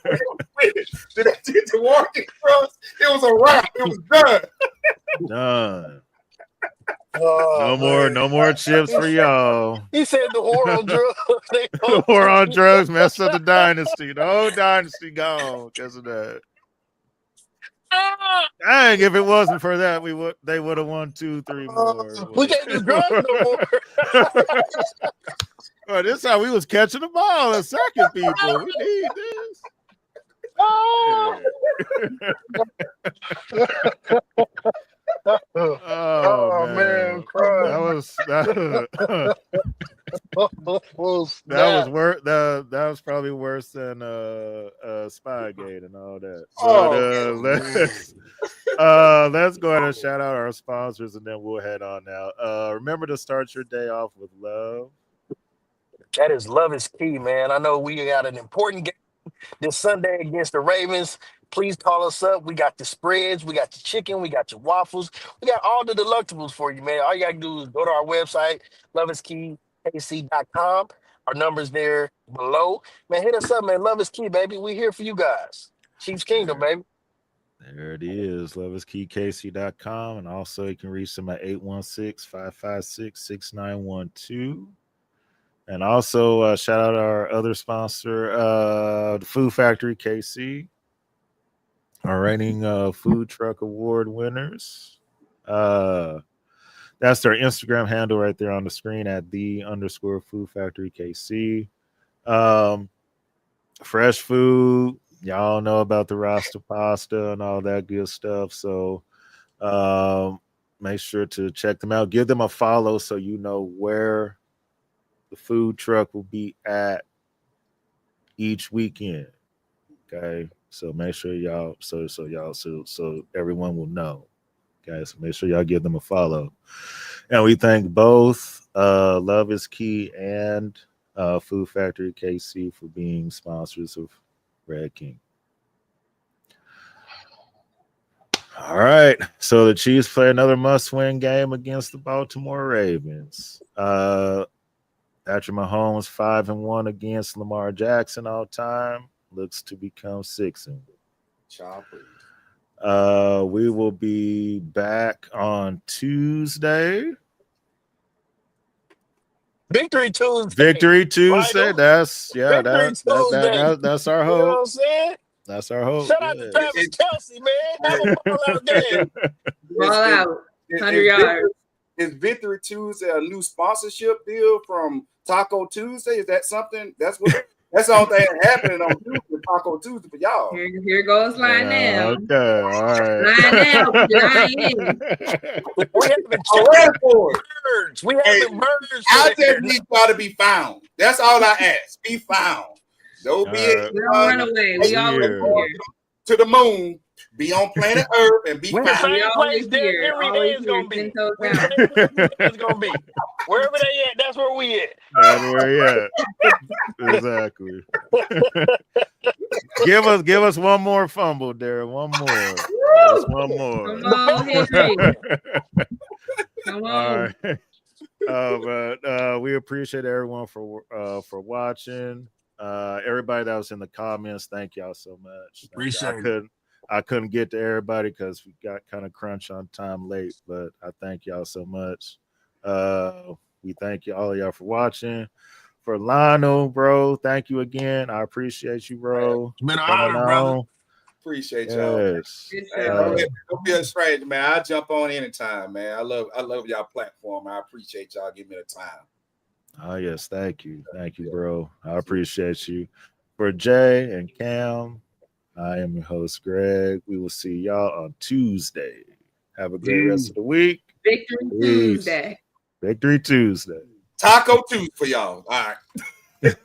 Did they did the war against drugs? It was a wrap. It was done. Done. No more chips for y'all. He said the war on drugs. The war on drugs messed up the dynasty. The whole dynasty gone because of that. Dang, if it wasn't for that, they would have won 2-3 more. We can't do drugs no more. Well, this is how we was catching the ball and sacking people. We need this. Oh man, that That was worse. That was probably worse than Spygate and all that. Oh, Let's go ahead and shout out our sponsors, and then we'll head on out. Remember to start your day off with love. That is love is key, man. I know we got an important game this Sunday against the Ravens. Please call us up. We got the spreads, we got the chicken, we got your waffles, we got all the delectables for you, man. All you gotta do is go to our website, loveiskeyKC.com. Our number's there below. Man, hit us up, man. Love is key, baby. We here for you guys. Chiefs Kingdom, baby. There it is, loveiskeyKC.com. And also you can reach them at 816-556-6912. And also shout out our other sponsor, the Food Factory KC, our reigning food truck award winners. That's their Instagram handle right there on the screen at _Food Factory KC. Fresh food. Y'all know about the Rasta pasta and all that good stuff. So make sure to check them out. Give them a follow so you know where the food truck will be at each weekend. Okay. So make sure y'all so everyone will know. Okay. So make sure y'all give them a follow. And we thank both Love is Key and Food Factory KC for being sponsors of Red King. All right. So the Chiefs play another must-win game against the Baltimore Ravens. Patrick Mahomes 5-1 against Lamar Jackson all time. Looks to become 6-1. We will be back on Tuesday. Victory Tuesday. Victory Tuesday. Right? That's Victory Tuesday. that's our You know what hope. I'm saying? That's our hope. Shout out to Travis Kelce, man. Have a ball out there. Ball out. 100 yards. Is Victory Tuesday a new sponsorship deal from Taco Tuesday? Is that something? That's the only thing happening on Tuesday, Taco Tuesday for y'all. Here goes line now. Okay, all right. Line now. We haven't birds. We haven't birds. I just need y'all to be found. That's all I ask. Be found. Don't be We don't run away. We always here. To the moon. Be on planet Earth and be found. Same place Derrick Henry is gonna be. It's gonna be. Wherever they at, that's where we at. That's where we at. Exactly. give us one more fumble, Derrick. One more. Just one more. Come on, Henry. Come on. All right. But we appreciate everyone for watching. Everybody that was in the comments, thank y'all so much. Appreciate it. I couldn't get to everybody because we got kind of crunch on time late, but I thank y'all so much. We thank you all of y'all for watching. For Lionel, bro, thank you again. I appreciate you, bro. It's been an honor, brother. Appreciate y'all. Yes. Don't be a stranger, man. I'll jump on anytime, man. I love y'all platform. I appreciate y'all giving me the time. Oh, yes. Thank you, bro. I appreciate you. For Jay and Cam, I am your host, Greg. We will see y'all on Tuesday. Have a great rest of the week. Victory Tuesday. Victory Tuesday. Taco Tuesday for y'all. All right.